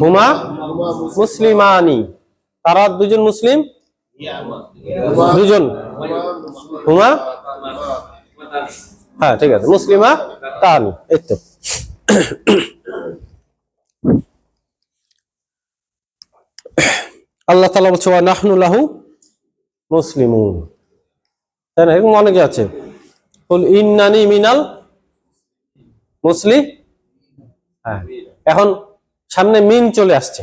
হুমা মুসলিমানি, তারা দুজন মুসলিম, দুজন হুমা, হ্যাঁ ঠিক আছে, মুসলিমা তানি। এই তো আল্লাহ তাআলা বলছে ওয়া নাহনু লাহু মুসলিমুন। তাই না? এরকম অনেকে আছে, কুল ইন্নানি মিনাল মুসলিম। হ্যাঁ, এখন সামনে মিন চলে আসছে,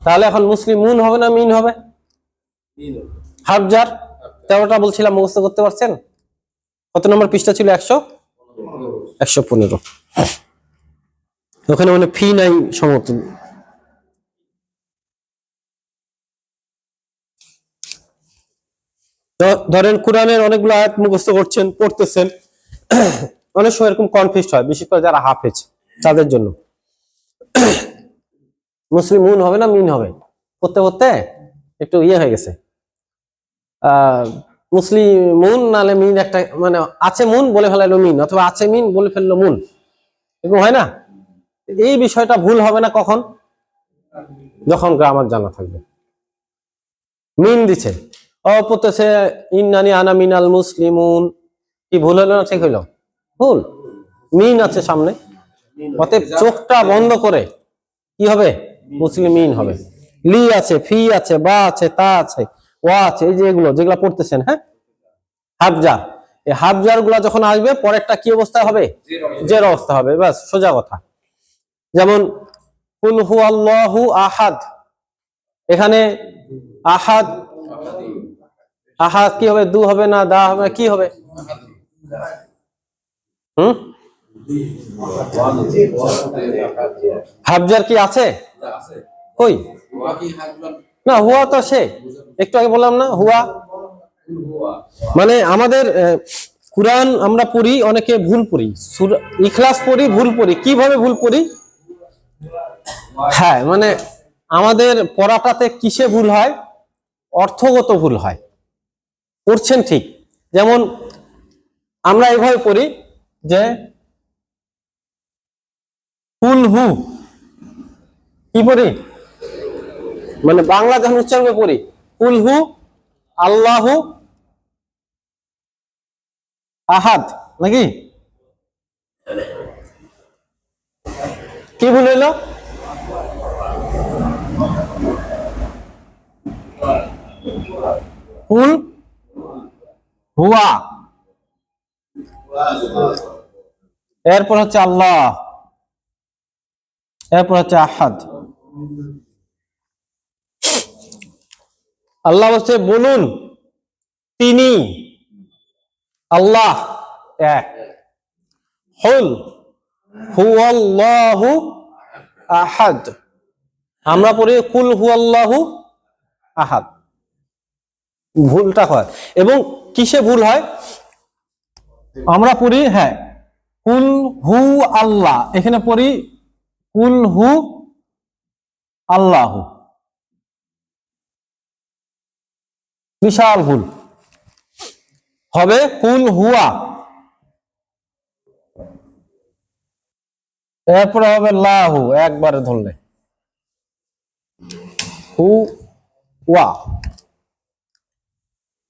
তাহলে এখন মুসলিমুন হবে না মিন হবে? হাফজার 13টা বলছিলাম, মুখস্থ করতে পারছেন? কত নম্বর পৃষ্ঠা ছিল? 115। ওখানে মানে ফি নাই সমতুল। ধরেন কোরআনের অনেকগুলো আয়াত মুখস্থ করছেন, পড়তেছেন, অনেক সময় এরকম কনফিউজড হয়, বিশেষ করে যারা হাফেজ তাদের জন্য। মুসলিমুন হবে না মিন হবে, পড়তে পড়তে একটু ইয়ে হয়ে গেছে, মুসলিমুন নালে মিন একটা, মানে আছে মুন বলে ফেলাইলো মিন, অথবা আছে মিন বলে ফেললো মুন, এরকম হয় না? এই বিষয়টা ভুল হবে না কখন? যখন গ্রামার জানা থাকবে। মিন দিছে, পড়তেছে ইন্নানি আনা মিনাল মুসলিমুন, কি ভুল হলো না ঠিক হইলো? ভুল। মিন আছে সামনে, অতএব চোখটা বন্ধ করে কি হবে? মুসলিমিন হবে। লি আছে, ফি আছে, বা আছে, তা আছে, ওয়া আছে, এই যে এগুলো যেগুলা পড়তেছেন, হ্যাঁ, হাফজার, এই হাফজার গুলা যখন আসবে পরেরটা কি অবস্থা হবে? জের অবস্থা হবে, ব্যাস সোজা কথা। যেমন কুল হু আল্লাহু আহাদ, এখানে আহাদ, আহাদ কি হবে? দু হবে না দা হবে না, কি হবে? হাফজার কি আছে? কই না, হুয়া তো সে একটু আগে বললাম না, হুয়া। মানে আমাদের কুরআন আমরা পড়ি, অনেকে ভুল পড়ি, ইখলাস পড়ি, ভুল পড়ি। কিভাবে ভুল পড়ি? হ্যাঁ, মানে আমাদের পড়াটাতে কিসে ভুল হয়? অর্থগত ভুল হয়। পড়ছেন ঠিক, যেমন আমরা এইভাবে পড়ি যে কুল হু, কি পড়ি? মানে বাংলা যখন উচ্চারণ পড়ি, কুল হু আল্লাহু আহাদ, নাকি? কি ভুল হইল? কুল হুয়া, এরপর হচ্ছে আল্লাহ, এরপর হচ্ছে আহাদ। আল্লাহ বলছে বলুন তিনি, আল্লাহ এক। হুল হুয়াল্লাহু আহাদ, আমরা পড়ি কুল হুয়াল্লাহু আহাদ। ভুলটা হয়, এবং কিসে ভুল হয়? আমরা পড়ি, হ্যাঁ, কুল হু আল্লাহ, এখানে পড়ি কুল হু আল্লাহ, বিশাল ভুল হবে। কুল হুয়া, এরপরে হবে লাহু, একবারে ধরলে হু ওয়া।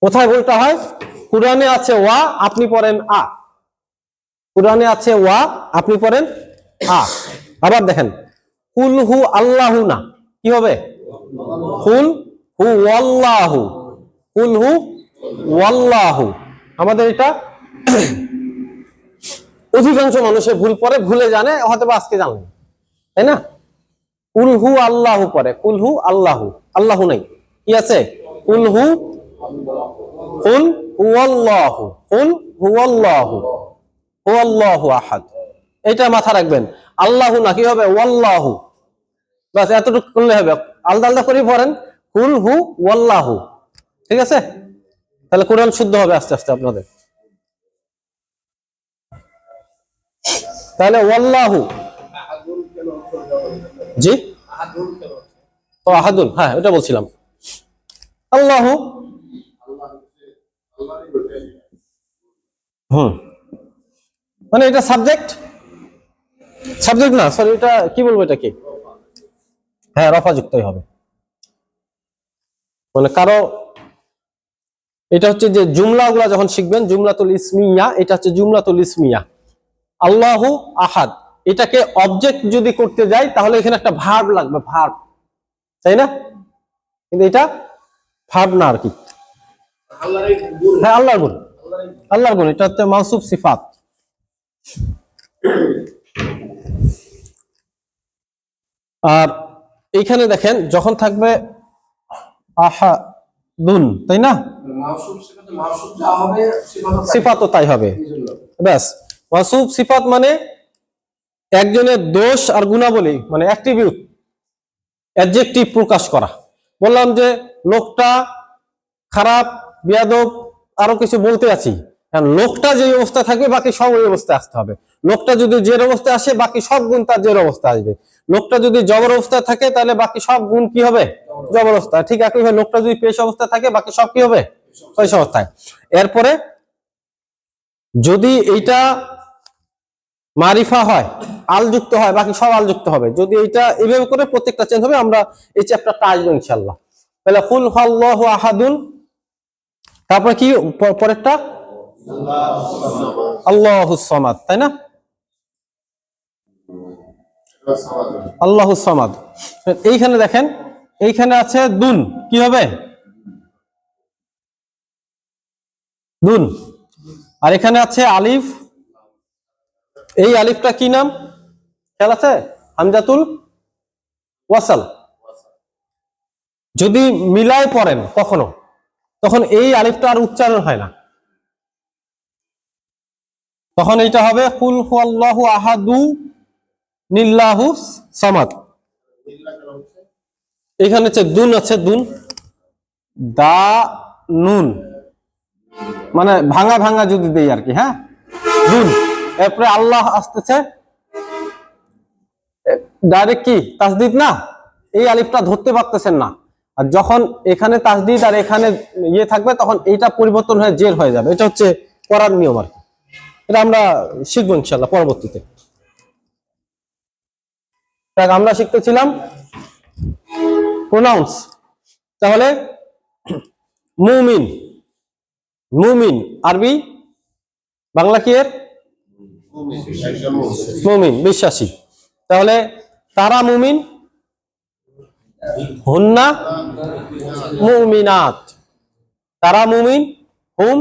কোথায় ভুলটা হয়? কুরআনে আছে ওয়া, আপনি পড়েন আ। কুরআনে আছে ওয়া, আপনি পড়েন আ। আবার দেখেন কুল হু আল্লাহু না, কি হবে? কুল হু ওয়াল্লাহু, কুল হু ওয়াল্লাহু। আমাদের এটা অধিকাংশ মানুষের ভুল পড়ে, ভুলে জানে, হয়তো বা আজকে জানলেন, তাই না? কুল হু আল্লাহু পড়ে, কুল হু আল্লাহু, আল্লাহু নাই, কি আছে? কুল হু, কুল হুয়াল্লাহু, কুল হুয়াল্লাহু, হুয়াল্লাহু আহাদ। এটা মাথা রাখবেন। আল্লাহু না, কি হবে? ওয়াল্লাহু। বাস এতটুকু করলে হবে। আলাদা আলাদা করে পড়েন, কুল হু ওয়াল্লাহু, ঠিক আছে? তাহলে কোরআন শুদ্ধ হবে আস্তে আস্তে আপনাদের। তাহলে ওয়াল্লাহু, জি, ও আহাদুন, হ্যাঁ এটা বলছিলাম। আল্লাহু, মানে এটা সাবজেক্ট, সাবজেক্ট না, সরি, এটা কি বলবো, এটা কি? হ্যাঁ, রফা যুক্তই হবে। মানে কারো, এটা হচ্ছে যে জুমলাগুলা যখন শিখবেন, জুমলাতুল ইসমিয়া, এটা হচ্ছে জুমলাতুল ইসমিয়া। আল্লাহু আহাদ, এটাকে অবজেক্ট যদি করতে যাই তাহলে এখানে একটা ভার্ব লাগবে, ভার্ব, তাই না? কিন্তু এটা ভার্ব না আর কি, আল্লাহর এই গুণ, হ্যাঁ আল্লাহর গুণ, আল্লাহর এই আল্লাহর গুণ, এটা হচ্ছে মাউসুফ সিফাত। আর এইখানে দেখেন যখন থাকবে আহাদুন, তাই না, মাউসুফ সিফাতে মাউসুফ যা হবে সিফাতও তাই হবে। এই জন্য ব্যাস, মাউসুফ সিফাত মানে একজনের দোষ আর গুণাবলী, মানে অ্যাট্রিবিউট, অ্যাডজেক্টিভ প্রকাশ করা। বললাম যে লোকটা খারাপ, বেয়াদব, আরো কিছু বলতে আছি, কারণ লোকটা যে অবস্থা থাকবে বাকি সব ওই অবস্থায় আসতে হবে। লোকটা যদি জের অবস্থায় আসে বাকি সব গুণ তার জের অবস্থায় আসবে। লোকটা যদি জবর অবস্থায় থাকে তাহলে বাকি সব গুণ কি হবে, জবর অবস্থায়। ঠিক একইভাবে লোকটা যদি পেশ অবস্থায় থাকে বাকি সব কি হবে, পেশ অবস্থায়। এরপরে যদি এইটা মারিফা হয়, আল যুক্ত হয়, বাকি সব আল যুক্ত হবে। যদি এইটা এইভাবে করে প্রত্যেকটা চেঞ্জ হবে। আমরা এই চ্যাপ্টারটা আসবো ইনশাআল্লাহ। তাহলে কুল হুয়াল্লাহু আহাদুন, তারপর কি পরেরটা আল্লাহুস সামাদ, তাই না, আল্লাহুস সামাদ। এইখানে দেখেন, এইখানে আছে দুন, কি হবে, দুন। আর এখানে আছে আলিফ, এই আলিফটা কি নাম খেয়াল আছে, হামজাতুল ওয়াসাল। যদি মিলায় পড়েন কখনো, তখন এই আলিফটা আর উচ্চারণ হয় না, তখন এইটা হবে কুল হুয়াল্লাহু আহাদু নিল্লাহু সামাদ। এখানে হচ্ছে দুন, আছে দুন, দা নুন, মানে ভাঙা ভাঙা যদি দেই আর কি, হ্যাঁ, দুন। এরপরে আল্লাহ আসতেছে ডাইরেক্ট কি তাসদিদ না, এই আলিফটা ধরতে পারতেছেন না। আর যখন এখানে তাসদিদ আর এখানে ইয়ে থাকবে তখন এইটা পরিবর্তন হয়ে জের হয়ে যাবে। এটা হচ্ছে পড়ার নিয়ম আর কি। এটা আমরা শিখবো ইনশাআল্লাহ পরবর্তীতে। আমরা শিখতেছিলাম প্রোনাউন্স। তাহলে মুমিন, মুমিন আরবি, বাংলা কি এর, মুমিন বিশ্বাসী। তাহলে তারা মুমিন, হুন্না মুমিনাত, তারা মুমিন, হুম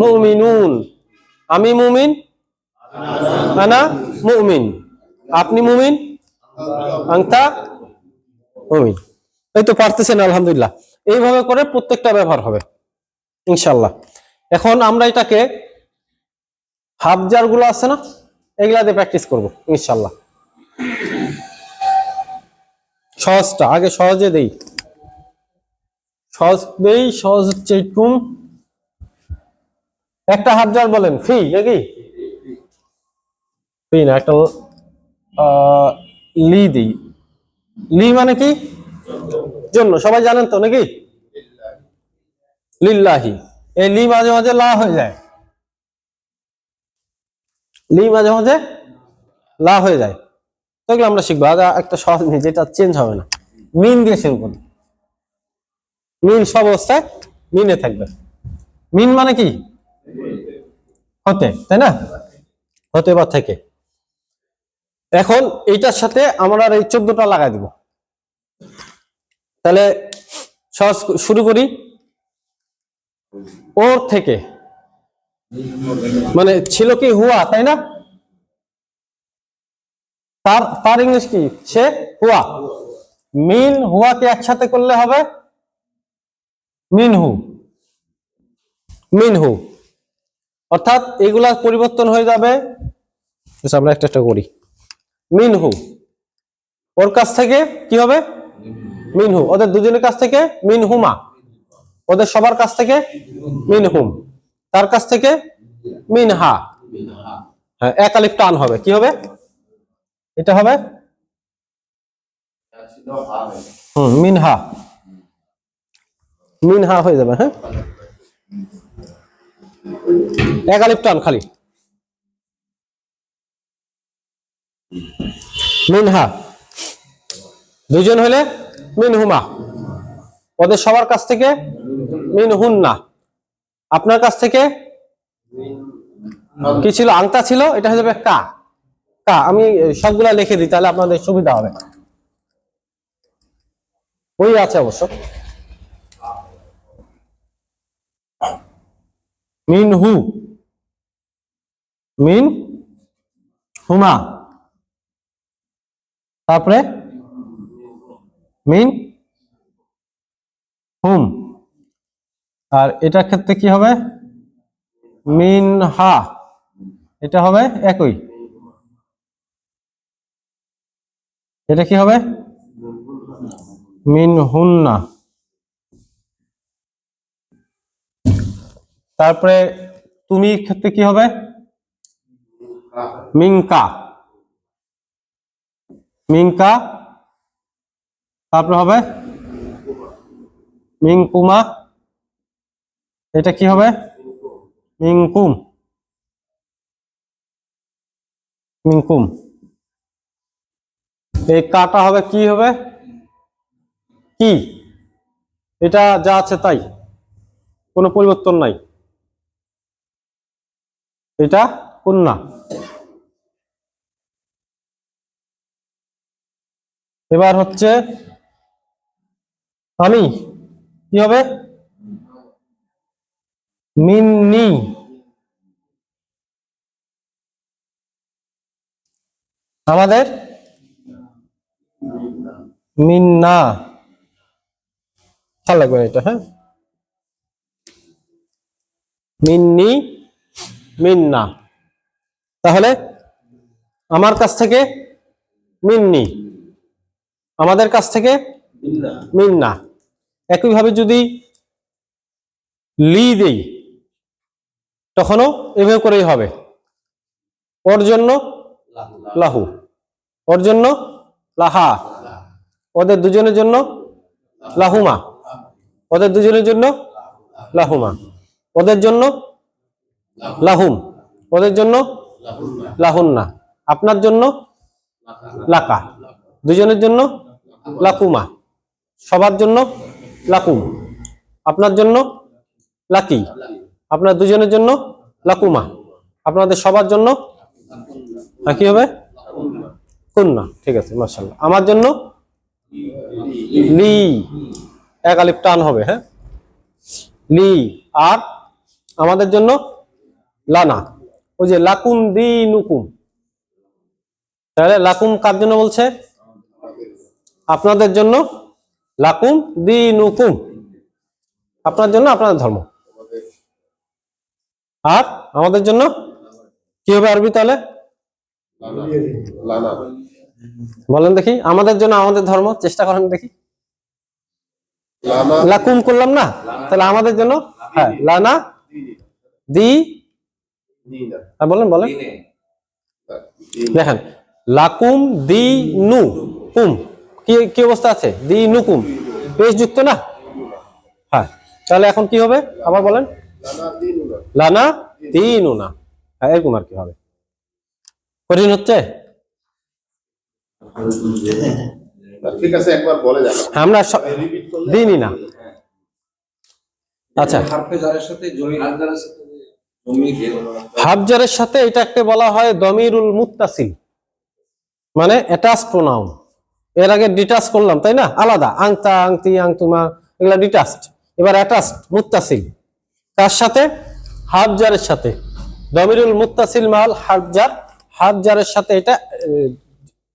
মুমিনুন, আমি মুমিন, আনা মুমিন, আপনি মুমিন, আনতা মুমিন। এই তো পারতেছেন আলহামদুলিল্লাহ। এইভাবে করে প্রত্যেকটা ব্যবহার হবে ইনশাআল্লাহ। এখন আমরা এটাকে হাবজার গুলো আছে না, এগুলাতে প্র্যাকটিস করব ইনশাআল্লাহ। সহজটা আগে সহজে দেই, সহজ দেই। সহজ হচ্ছে এরকম, একটা হাবজার বলেন, ফি নাকি, ফি না, একটা লি দিই। লি মানে কি, জন্য, সবাই জানেন তো নাকি, লিল্লাহি। এই লি মাঝে মাঝে লা হয়ে যায়, লি মাঝে মাঝে লা হয়ে যায়। তো এগুলো আমরা শিখবো। আগে একটা সহজ নেই যেটা চেঞ্জ হবে না, মিন দিয়ে শুরু করুন। মিন সব অবস্থায় মিনে থাকবে। মিন মানে কি, হতে, তাই না, হতে বা থেকে। এখন এইটার সাথে আমরা এই 14টা লাগাই দিব। তাহলে সহজ শুরু করি, ওর থেকে, মানে ছিল কি হুয়া, তাই না, তার তার ইংলিশ কি, সে হুয়া। মিন হুয়াকে একসাথে করলে হবে মিনহু, মিনহু। অর্থাৎ এগুলা পরিবর্তন হয়ে যাবে। আমরা একটা একটা করি, মিনহু, ওর কাছ থেকে কি হবে, মিনহু। ওদের দুজনের কাছ থেকে মিনহুমা, ওদের সবার কাছ থেকে মিনহুম, তার কাছ থেকে মিনহা। হ্যাঁ, এক আলিফ টান হবে, কি হবে, এটা হবে মিনহা, মিনহা হয়ে যাবে। হ্যাঁ, এক আলিফ টান খালি, মিনহা। দুজন হলে মিনহুমা, ওদের সবার কাছ থেকে মিনহুন্না, আপনার কাছ থেকে কি ছিল, আংতা ছিল, এটা হয়ে যাবে কা। কা আমি সবগুলা লিখে দিই তাহলে আপনাদের সুবিধা হবে। ওই আছে অবশ্য। মিন হু, মিন হুমা, তারপরে মিন হুম, আর এটার ক্ষেত্রে কি হবে? মিন হা, এটা হবে একই। এটা কি হবে? মিন হুন্না। তারপরে তুমি ক্ষেত্রে কি হবে? মিংকা, মিংকা, তারপরে হবে মিংকুমা, এটা কি হবে? মিংকুম, মিংকুম। এই কাটা হবে কি হবে? কি, এটা যা আছে তাই, কোনো পরিবর্তন নাই। এটা কুন্না। এবার হচ্ছে আমি, কি হবে? মিন্নি, আমাদের মিন্না, ভালো লাগবে এটা, হ্যাঁ, মিন্নি, মিন্না। তাহলে আমার কাছ থেকে মিন্নি, আমাদের কাছ থেকে মিন্না। একইভাবে যদি লি দেই তখনও এভাবে করেই হবে। ওর জন্য লাহু, ওর জন্য লাহা, ওদের দুজনের জন্য লাহুমা, ওদের দুজনের জন্য লাহুমা, ওদের জন্য লাহুম, ওদের জন্য লাহুন্না, আপনার জন্য লাকা, দুজনের জন্য লাকুমা, সবার জন্য লাকুম, আপনার জন্য লাকি, আপনার দুজনের জন্য লাকুমা, আপনাদের সবার জন্য কি হবে? কুন্না। ঠিক আছে, মাশাআল্লাহ। আমার জন্য লি, এক আলিফ টান হবে, হ্যাঁ, লি। আর আমাদের জন্য লানা, ওই যে লাকুম দিনুকুম। তাহলে লাকুম কার জন্য বলছে? আপনাদের জন্য লাকুম দিনুকুম, আপনার জন্য আপনাদের ধর্ম। আর আমাদের জন্য কি হবে আরবি তাহলে? বলেন দেখি, আমাদের জন্য আমাদের ধর্ম, চেষ্টা করেন দেখি। লাকুম করলাম না, তাহলে আমাদের জন্য হ্যাঁ লানা দি, বলেন বলেন, দেখেন লাকুম দি নু কুম, কি কি অবস্থা আছে? দি নু কুম, পেশ যুক্ত না? হ্যাঁ, তাহলে এখন কি হবে আবার বলেন? লানা দিনুনা। হ্যাঁ, এরকম আর কি হবে। কঠিন হচ্ছে? ঠিক আছে, একবার বলে যান। আমরা দিনই না। আচ্ছা, হাফজারের সাথে এটাকে বলা হয় দমিরুল মুত্তাসিল, মানে অ্যাটাচ প্রোনাউন। এর আগে ডিটাচ করলাম, তাই না? আলাদা, আংতা, আংতি, আংতুমা, এগুলা ডিটাচড। এবার অ্যাটাচড মুত্তাসিল, তার সাথে হাফজারের সাথে দমিরুল মুত্তাসিল মাল হাফজার, হাফজারের সাথে এটা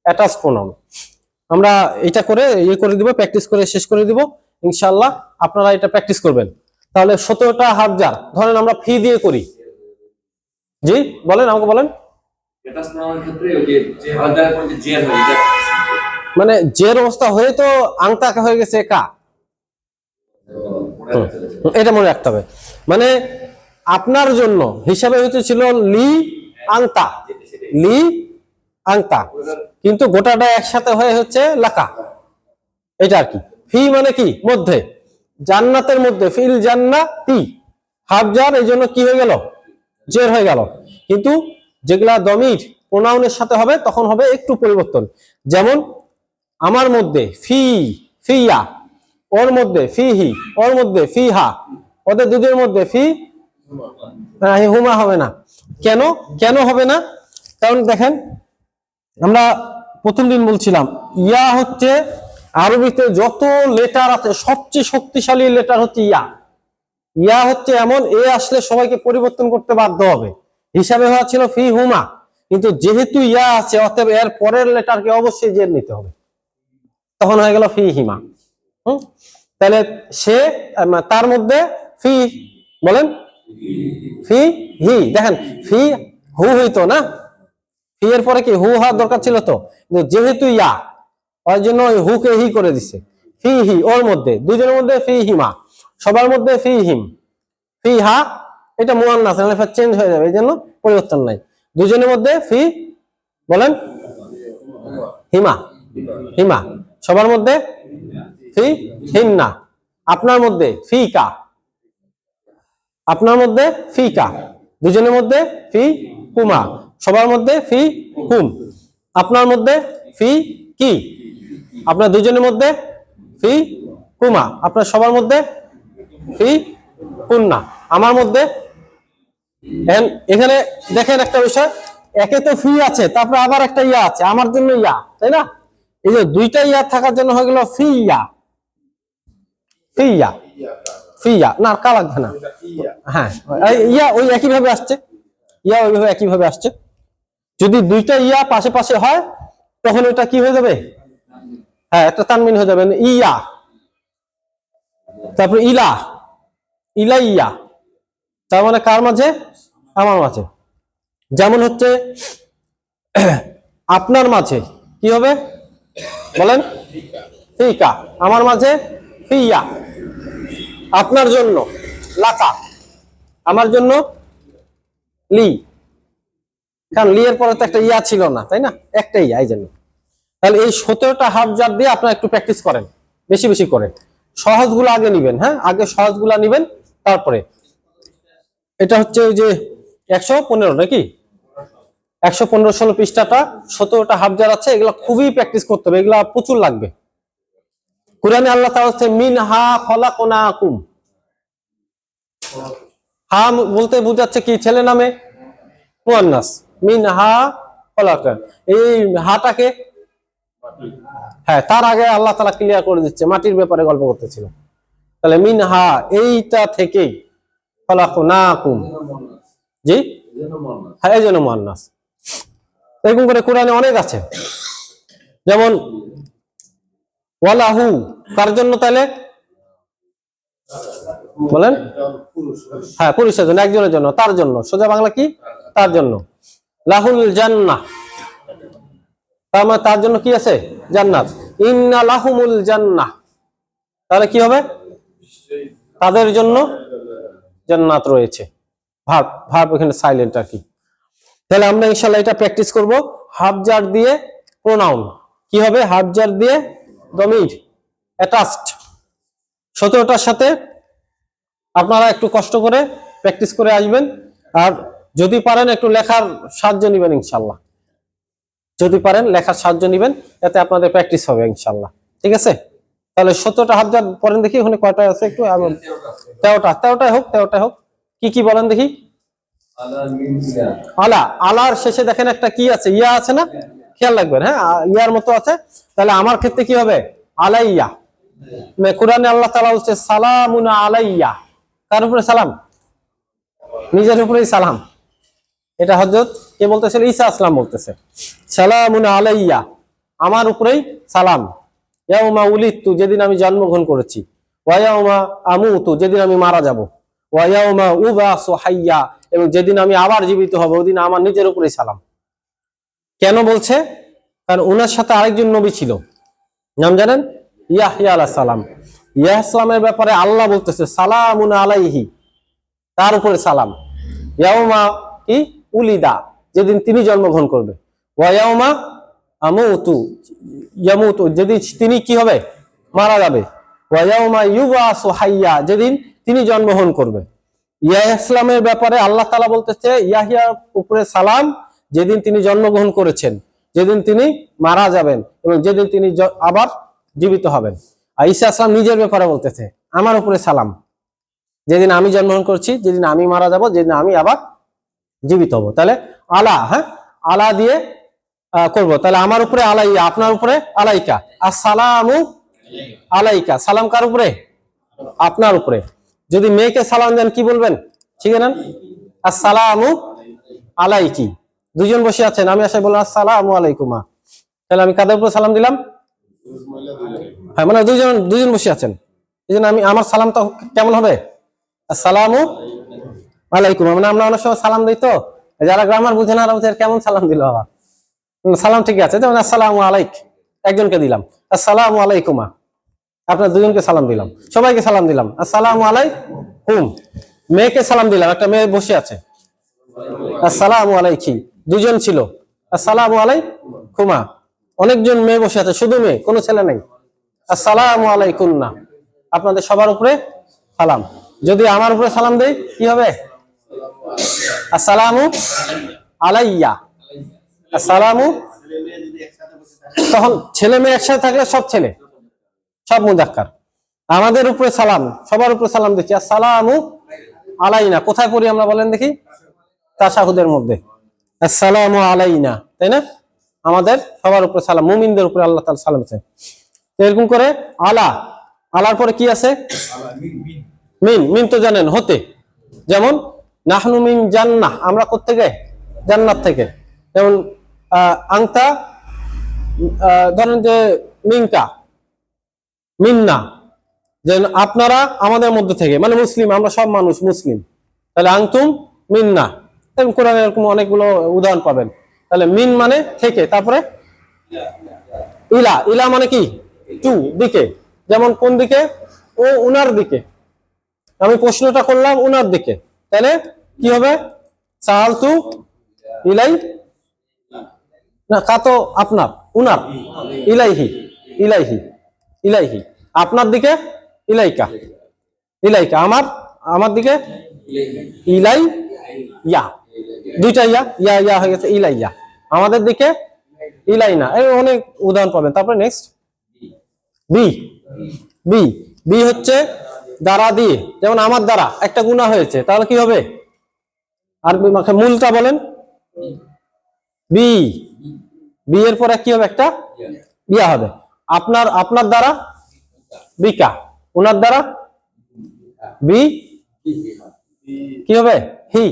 অ্যাটাচ প্রোনাউন। আমরা এটা করে ইয়ে করে দিব, প্র্যাকটিস করে শেষ করে দিব ইনশাআল্লাহ। আপনারা এটা প্র্যাকটিস করবেন। তাহলে 17টা হাফজার ধরেন আমরা ফি দিয়ে করি। জি বলেন, আমাকে বলেন। মানে জের অবস্থা হয়ে তো আংতা হয়ে গেছে কা, এটা মনে রাখতে হবে। মানে আপনার জন্য হিসাবে হয়তো ছিল লি আংতা, লি আংতা, কিন্তু গোটাটা একসাথে হয়ে হচ্ছে লাকা, এটা আর কি। ফি মানে কি? মধ্যে, জান্নাতের মধ্যে, ফিল জান্নাতি, হাফজার, এই জন্য কি হয়ে গেল? জের হয়ে গেল। কিন্তু যেগুলা দমির প্রোনাউনের সাথে হবে তখন হবে একটু পরিবর্তন। যেমন আমার মধ্যে ফি, ফিয়া, ওর মধ্যে ফিহি, ওর মধ্যে ফিহা, ওদের দুধের মধ্যে ফি হুমা হবে না। কেন কেন হবে না? কারণ দেখেন, আমরা প্রথম দিন বলছিলাম ইয়া হচ্ছে আরবিতে যত লেটার আছে সবচেয়ে শক্তিশালী লেটার হচ্ছে ইয়া। ইয়া হচ্ছে এমন, এ আসলে সবাইকে পরিবর্তন করতে বাধ্য হবে। হিসাবে হওয়া ছিল ফি হুমা, কিন্তু যেহেতু ইয়া আছে অতএব এর পরের লেটারকে অবশ্যই জের নিতে হবে, তখন হয়ে গেল ফি হিমা। তাহলে সে, তার মধ্যে ফি, বলেন ফি হি, দেখেন ফি হু হইতো না, ফি এর পরে কি হু হওয়ার দরকার ছিল তো, কিন্তু যেহেতু ইয়া, ওর জন্য ওই হুকে হি করে দিছে। ফি হি, ওর মধ্যে, দুজনের মধ্যে ফি হিমা, সবার মধ্যে ফি হিম, ফি হা, এটা মুয়ান্নাস চেঞ্জ হয়ে যাবে, এই জন্য পরিবর্তন নাই। দুজনের মধ্যে ফি, বলেন হিমা, হিমা, সবার মধ্যে ফি হিন্না, আপনার মধ্যে ফি কা, আপনার মধ্যে ফি কা, দুজনের মধ্যে ফি কুমা, সবার মধ্যে ফি কুম, আপনার মধ্যে ফি কি, আপনার দুজনের মধ্যে ফি কুমা, আপনার সবার মধ্যে ফি কুন্না, আমার মধ্যে। এখানে দেখেন একটা বিষয়, একে তো ফি আছে, তারপরে আবার একটা ইয়া আছে, আমার জন্য ইয়া, তাই না? এই যে দুইটা ইয়া থাকার জন্য হয়ে গেল ফি ইয়া, ফি ইয়া, ফি ইয়া, না কা লাগবে না, হ্যাঁ ইয়া ওই একই ভাবে আসছে, ইয়া ওইভাবে একই ভাবে আসছে। যদি দুইটা ইয়া পাশে পাশে হয় তখন এটা কি হয়ে যাবে, হ্যাঁ একটা তানমিন হয়ে যাবে, ইয়া, তারপরে ইলা, ইলা ইয়া, তার মানে কার মাঝে, আমার মাঝে। যেমন হচ্ছে আপনার মাঝে কি হবে, বলেন ফিকা, আমার মাঝে ফিয়া, আপনার জন্য লাকা, আমার জন্য লি, কারণ লি এর পরে তো একটা ইয়া ছিল না, তাই না, একটা ইয়া, এই জন্য। তাহলে এই 17টা হাফ জার দিয়ে আপনারা একটু প্র্যাকটিস করেন, বেশি বেশি করে, সহজগুলো আগে নিবেন, হ্যাঁ আগে সহজগুলা নিবেন, তারপরে এটা হচ্ছে ওই যে 115 নাকি 115-16 পৃষ্ঠাটা 17টা হাফ জার আছে, এগুলা খুবই প্র্যাকটিস করতে হবে, এগুলা প্রচুর লাগবে। কুরআনে আল্লাহ তাআলা হচ্ছে মিনহা খলাকনাকুম, হা বলতে বোঝাচ্ছে কি, ছেলে নামে মুয়ান্নাস, মিনহা খলাকা, এই হাটাকে, হ্যাঁ তার আগে আল্লাহ তাআলা ক্লিয়ার করে দিচ্ছে, মাটির ব্যাপারে গল্প করতেছিল। তাহলে মিনহা, এইটা থেকেই, খলাকনাকুম, জি হ্যাঁ এই জন্য মুয়ান্নাস। এরকম করে কোরআনে অনেক আছে, যেমন ওয়ালাহু, কার জন্য, তাহলে বলেন, হ্যাঁ পুরুষের জন্য, একজনের জন্য, তার জন্য, সোজা বাংলা কি, তার জন্য। লাহুল জান্নাহ, তার মানে তার জন্য কি আছে, জান্নাত। ইন্না লাহুমুল জান্নাহ, তাহলে কি হবে, তাদের জন্য জান্নাত রয়েছে, ভার্ব, ভার্ব এখানে সাইলেন্ট আর কি। তাহলে আমরা ইনশাআল্লাহ এটা প্র্যাকটিস করব, হাফ জার দিয়ে প্রোনাউন কি হবে, হাফ জার দিয়ে ডমির অ্যাটাচড, 17টার সাথে আপনারা একটু কষ্ট করে প্র্যাকটিস করে আসবেন। আর যদি পারেন একটু লেখার সাহায্য নেবেন ইনশাআল্লাহ, যদি পারেন লেখার সাহায্য নেবেন, এতে আপনাদের প্র্যাকটিস হবে ইনশাআল্লাহ, ঠিক আছে? তাহলে 17টা হাফ জার পড়েন দেখি, ওখানে কয়টা আছে একটু, 13টাই হোক, 13টাই হোক। কি কি বলেন দেখি। আলা, আলার শেষে দেখেন একটা কি আছে, ইয়া আছে না, খেয়াল রাখবেন, হ্যাঁ ইয়ার মতো আছে। তাহলে আমার ক্ষেত্রে কি হবে, আলাইয়া। কোরআনে আল্লাহ তাআলা বলছে সালামুন আলাইয়া, কার উপরে সালাম, নিজের উপরেই সালাম। এটা হযরত কে বলতেছিল, ঈসা আসলাম বলতেছে, সালামুন আলাইয়া, আমার উপরেই সালাম। ইয়াউমা উলিদতু, যেদিন আমি জন্মগ্রহণ করেছি, ওয়া ইয়াউমা আমুতু, যেদিন আমি মারা যাব, ওয়া ইয়াউমা উবাসু হাইয়া, এবং যেদিন আমি আবার জীবিত হব, ওদিন আমার নিজের উপরেই সালাম। কেন বলছে, কারণ ওনার সাথে আরেকজন নবী ছিল, নাম জানেন, ইয়াহইয়া আলাইহিস সালাম। ইয়াহইয়া সালামের ব্যাপারে আল্লাহ বলতেছে সালামুন আলাইহি, তার উপরে সালাম। ইয়াউমা কি উলিদা, যেদিন তিনি জন্মগ্রহণ করবে, ওয়া ইয়াউমা আমুতু, ইয়ামুতু, যেদিন তিনি কি হবে, মারা যাবে, ওয়া ইয়াউমা ইউবাসু হাইয়া, যেদিন তিনি জন্মগ্রহণ করবে। ইয়াহইয়া ইসলামের ব্যাপারে আল্লাহ তাআলা বলতেছে ইয়াহইয়ার উপরে সালাম, যেদিন তিনি জন্মগ্রহণ করেছেন, যেদিন তিনি মারা যাবেন, এবং যেদিন তিনি আবার জীবিত হবেন। আর ঈসা আসলাম নিজের ব্যাপারে বলতেছে আমার উপরে সালাম, যেদিন আমি জন্মগ্রহণ করছি, যেদিন আমি মারা যাব, যেদিন আমি আবার জীবিত হব। তাহলে আলা, হ্যাঁ আলা দিয়ে করব। তাহলে আমার উপরে আলাইয়া, আপনার উপরে আলাইকা, আসসালামু আলাইকা, সালাম কার উপরে, আপনার উপরে। যদি মেয়েকে সালাম দেন কি বলবেন? শিখে নেন, আসসালামু আলাইকি। দুজন বসে আছেন, আমি আসে বললাম আসসালামু আলাইকুমা, তাহলে আমি কাদের উপর সালাম দিলাম? হ্যাঁ, মানে দুজন বসে আছেন, এই জন্য আমি আমার সালামটা কেমন হবে? আসসালামু আলাইকুম। মানে আমরা অনেক সময় সালাম দিই, তো যারা গ্রামার বুঝে না বুঝে কেমন সালাম দিল আবার। সালাম ঠিক আছে, যেমন আসসালামু আলাইক একজনকে দিলাম, আসসালামু আলাইকুমা আপনার দুজনকে সালাম দিলাম, সবাইকে সালাম দিলাম আসসালামু আলাইকুম। মেয়েকে সালাম দিলাম, একটা মেয়ে বসে আছে, আসসালামু আলাইকি, দুজন ছিল, আসসালামু আলাইকুমা। অনেকজন মেয়ে বসে আছে, শুধু মেয়ে, কোনো ছেলে নেই, আসসালামু আলাইকুম না, আপনাদের সবার উপরে সালাম। যদি আমার উপরে সালাম দেই কি হবে? আসসালামু আলাইয়া, আসসালামু। তখন ছেলে মেয়ে একসাথে থাকলে সব ছেলে, সব মুজাক্কার। আমাদের উপরে সালাম, সবার উপরে সালাম দিচ্ছি, আসসালামু আলাইনা। কোথায় পড়ি আমরা বলেন দেখি? তাশাহুদের মধ্যে, আসসালামু আলাইনা, তাই না? আমাদের সবার উপরে সালাম, মুমিনদের উপরে আল্লাহ তাআলা সালাম আছে। এরকম করে আলা, আলার পরে কি আছে? মিন, মিন তো জানেন হতে, যেমন নাহনু মিন জান্নাহ, আমরা কোত্থেকে? জান্নাত থেকে। যেমন আংতা, ধরেন যে মিনকা, মিন্না, যে আপনারা আমাদের মধ্যে থেকে, মানে মুসলিম, আমরা সব মানুষ মুসলিম, তাহলে আংতুম মিন্না। কোরআনে এরকম অনেকগুলো উদাহরণ পাবেন। তাহলে মিন মানে থেকে, তারপরে ইলা, ইলা মানে কি? টু, দিকে। যেমন কোন দিকে? ও উনার দিকে, আমি প্রশ্নটা করলাম উনার দিকে, তাহলে কি হবে? সাআলতু ইলাই, না কাতো আপনার, উনার, ইলাইহি, ইলাইহি, ইলাইহি, আপনার দিকে ইলাইকা, ইলাইকা, আমার দিকে ইলাই ইয়া, দুইটা ইয়া, ইয়া ইয়া হয়ে গেছে, ইলাইয়া, আমাদের দিকে ইলাইনা। এই অনেক উদাহরণ পাবেন। তারপরে নেক্সট বি, বি, বি হচ্ছে দ্বারা দিয়ে, যেমন আমার দ্বারা একটা গুনাহ হয়েছে, তাহলে কি হবে? আর মূলটা বলেন, বি, বি এর পরে কি হবে? একটা বিয়া হবে। আপনার দ্বারা বিকা, উনার দ্বারা বি কি হবে? হি।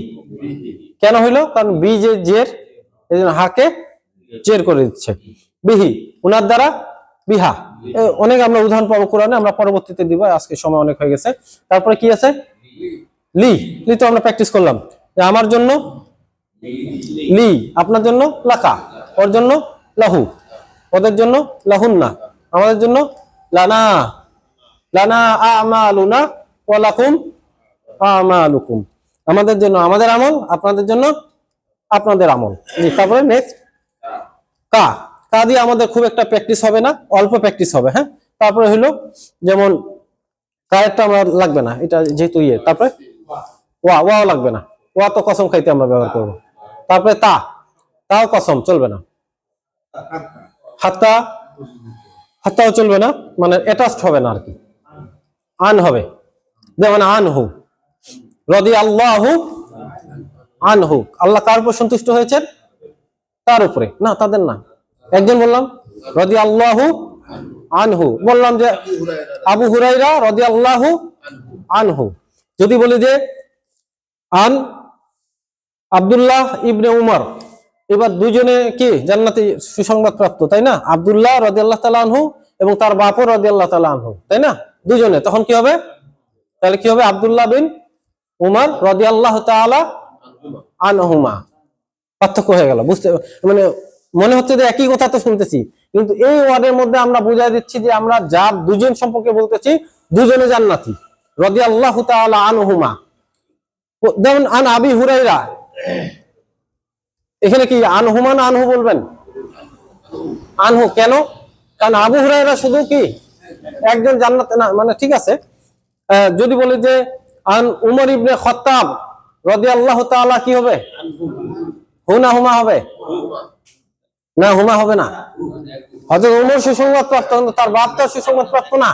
কেন হইলো? কারণ বি যে জের, এই জন্য হাকে জের করে দিচ্ছে, বিহি, উনার দ্বারা বিহা। অনেক আমরা উদাহরণ পাবো কোরআনে, আমরা পরবর্তীতে দিব, আজকে সময় অনেক হয়ে গেছে। তারপরে কি আছে? লি, লি তো আমরা প্র্যাকটিস করলাম, যে আমার জন্য লি, আপনার জন্য লাকা, ওর জন্য লাহু, ওদের জন্য লাহুন্না, আমাদের জন্য লানা, লানা আমালুনা ওয়া লাকুম আমালুকুম, আমাদের জন্য আমাদের আমল, আপনাদের জন্য আপনাদের আমল। তারপরে নেক্সট কা, কা দিয়ে আমাদের খুব একটা প্র্যাকটিস হবে না, অল্প প্র্যাকটিস হবে। হ্যাঁ, তারপরে হলো যেমন কায়েরটা আমার লাগবে না, এটা যেহেতু ইয়ে। তারপরে ওয়া, ওয়াও লাগবে না, ওয়া তো কসম খাইতে আমরা ব্যবহার করবো। তারপরে তা, তাও কসম চলবে না। হাত্তা, হাত্তাও চলবে না, মানে অ্যাটাচড হবে না আর কি, আন হবে। যেমন আনহু, রদি আল্লাহু আনহু, আল্লাহ কার উপর সন্তুষ্ট হয়েছেন? তার উপরে, না তাদের না। একজন বললাম রদি আল্লাহু আনহু, বললাম যে আবু হুরাইরা রদি আল্লাহু আনহু। যদি বলি যে আন আব্দুল্লাহ ইবনে উমর, এবার দুজনে কি জান্নাতে সুসংবাদ প্রাপ্ত, তাই না? আব্দুল্লাহ রাদিয়াল্লাহু তাআলা আনহু এবং তার বাপও রাদিয়াল্লাহু তাআলা আনহু, তাই না? দুজনে, তখন কি হবে? তাহলে কি হবে? আব্দুল্লাহ বিন উমর রাদিয়াল্লাহু তাআলা আনহুমা। পার্থক্য হয়ে গেল, বুঝতে মানে মনে হচ্ছে যে একই কথা তো শুনতেছি, কিন্তু এই ওয়ার্ডের মধ্যে আমরা বুঝাই দিচ্ছি যে আমরা যা দুজন সম্পর্কে বলতেছি, দুজনে জান্নাতি, রাদিয়াল্লাহু তাআলা আনহুমা। যেমন আন আবি হুরাইরা, এখানে কি আনহুমা না আনহু বলবেন? আনহু। কেন? কারণ আবু হুরায়রা শুধু কি একজন জান্নাতে না, মানে ঠিক আছে। যদি বলি যে আন উমর ইবনে খাত্তাব রাদিয়াল্লাহু তাআলা, কি হবে? হুনা হুমা হবে না, হুমা হবে না। হযরত উমর সুসংবাদ প্রাপ্ত, কিন্তু তার বাপ তো সুসংবাদ প্রাপ্ত না,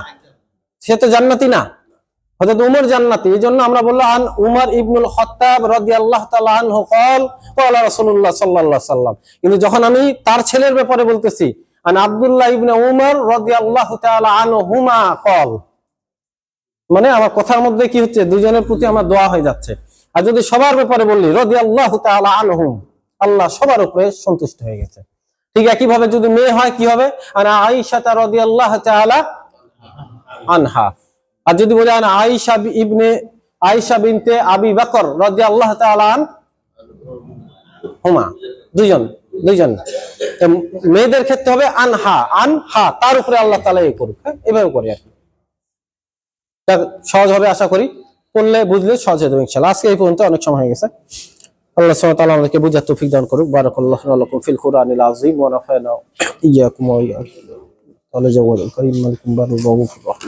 সে তো জান্নাতি না। হযরত উমর জান্নাতি, এই জন্য আমরা বললাম আন উমর ইবনুল খাত্তাব রাদিয়াল্লাহু তাআলা আনহু ক্বাল ক্বালা রাসূলুল্লাহ সাল্লাল্লাহু আলাইহি ওয়াসাল্লাম। কিন্তু যখন আমি তার ছেলের ব্যাপারে বলতেছি, আন আব্দুল্লাহ ইবনে উমর রাদিয়াল্লাহু তাআলা আনহুমা ক্বাল, মানে আমার কথার মধ্যে কি হচ্ছে, দুজনের প্রতি আমার দোয়া হয়ে যাচ্ছে। আর যদি সবার ব্যাপারে বললি রাদিয়াল্লাহু তাআলা আনহুম, আল্লাহ সবার উপরে সন্তুষ্ট হয়ে গেছে। ঠিক একই ভাবে যদি মেয়ে হয় কি হবে, আনা আয়েশা রাদিয়াল্লাহু তাআলা আনহা। আর যদি বলি আনা আয়েশা বিনতে আবি বকর রাদিয়াল্লাহু তাআলা আনহুমা, দুইজন। মেয়েদের ক্ষেত্রে হবে আনহা, তার উপরে আল্লাহ তাআলা করুক। হ্যাঁ, এভাবে করি আর কি। সহজ হবে আশা করি, পড়লে বুঝলে সহজ হয়ে যাবে ইনশাআল্লাহ। আজকে এই পর্যন্ত, অনেক সময় হয়ে গেছে। আল্লাহ সুবহানাহু ওয়া তাআলা আমাদেরকে বুঝার তৌফিক দান করুক। বারাকাল্লাহু লাকুম ফিল কুরআনিল আযীম ওয়া নাফা'না ইয়্যাকুম ওয়া ইয়্যাকুম। তাহলে যাওয়াল কারীম মালিকুম বারুল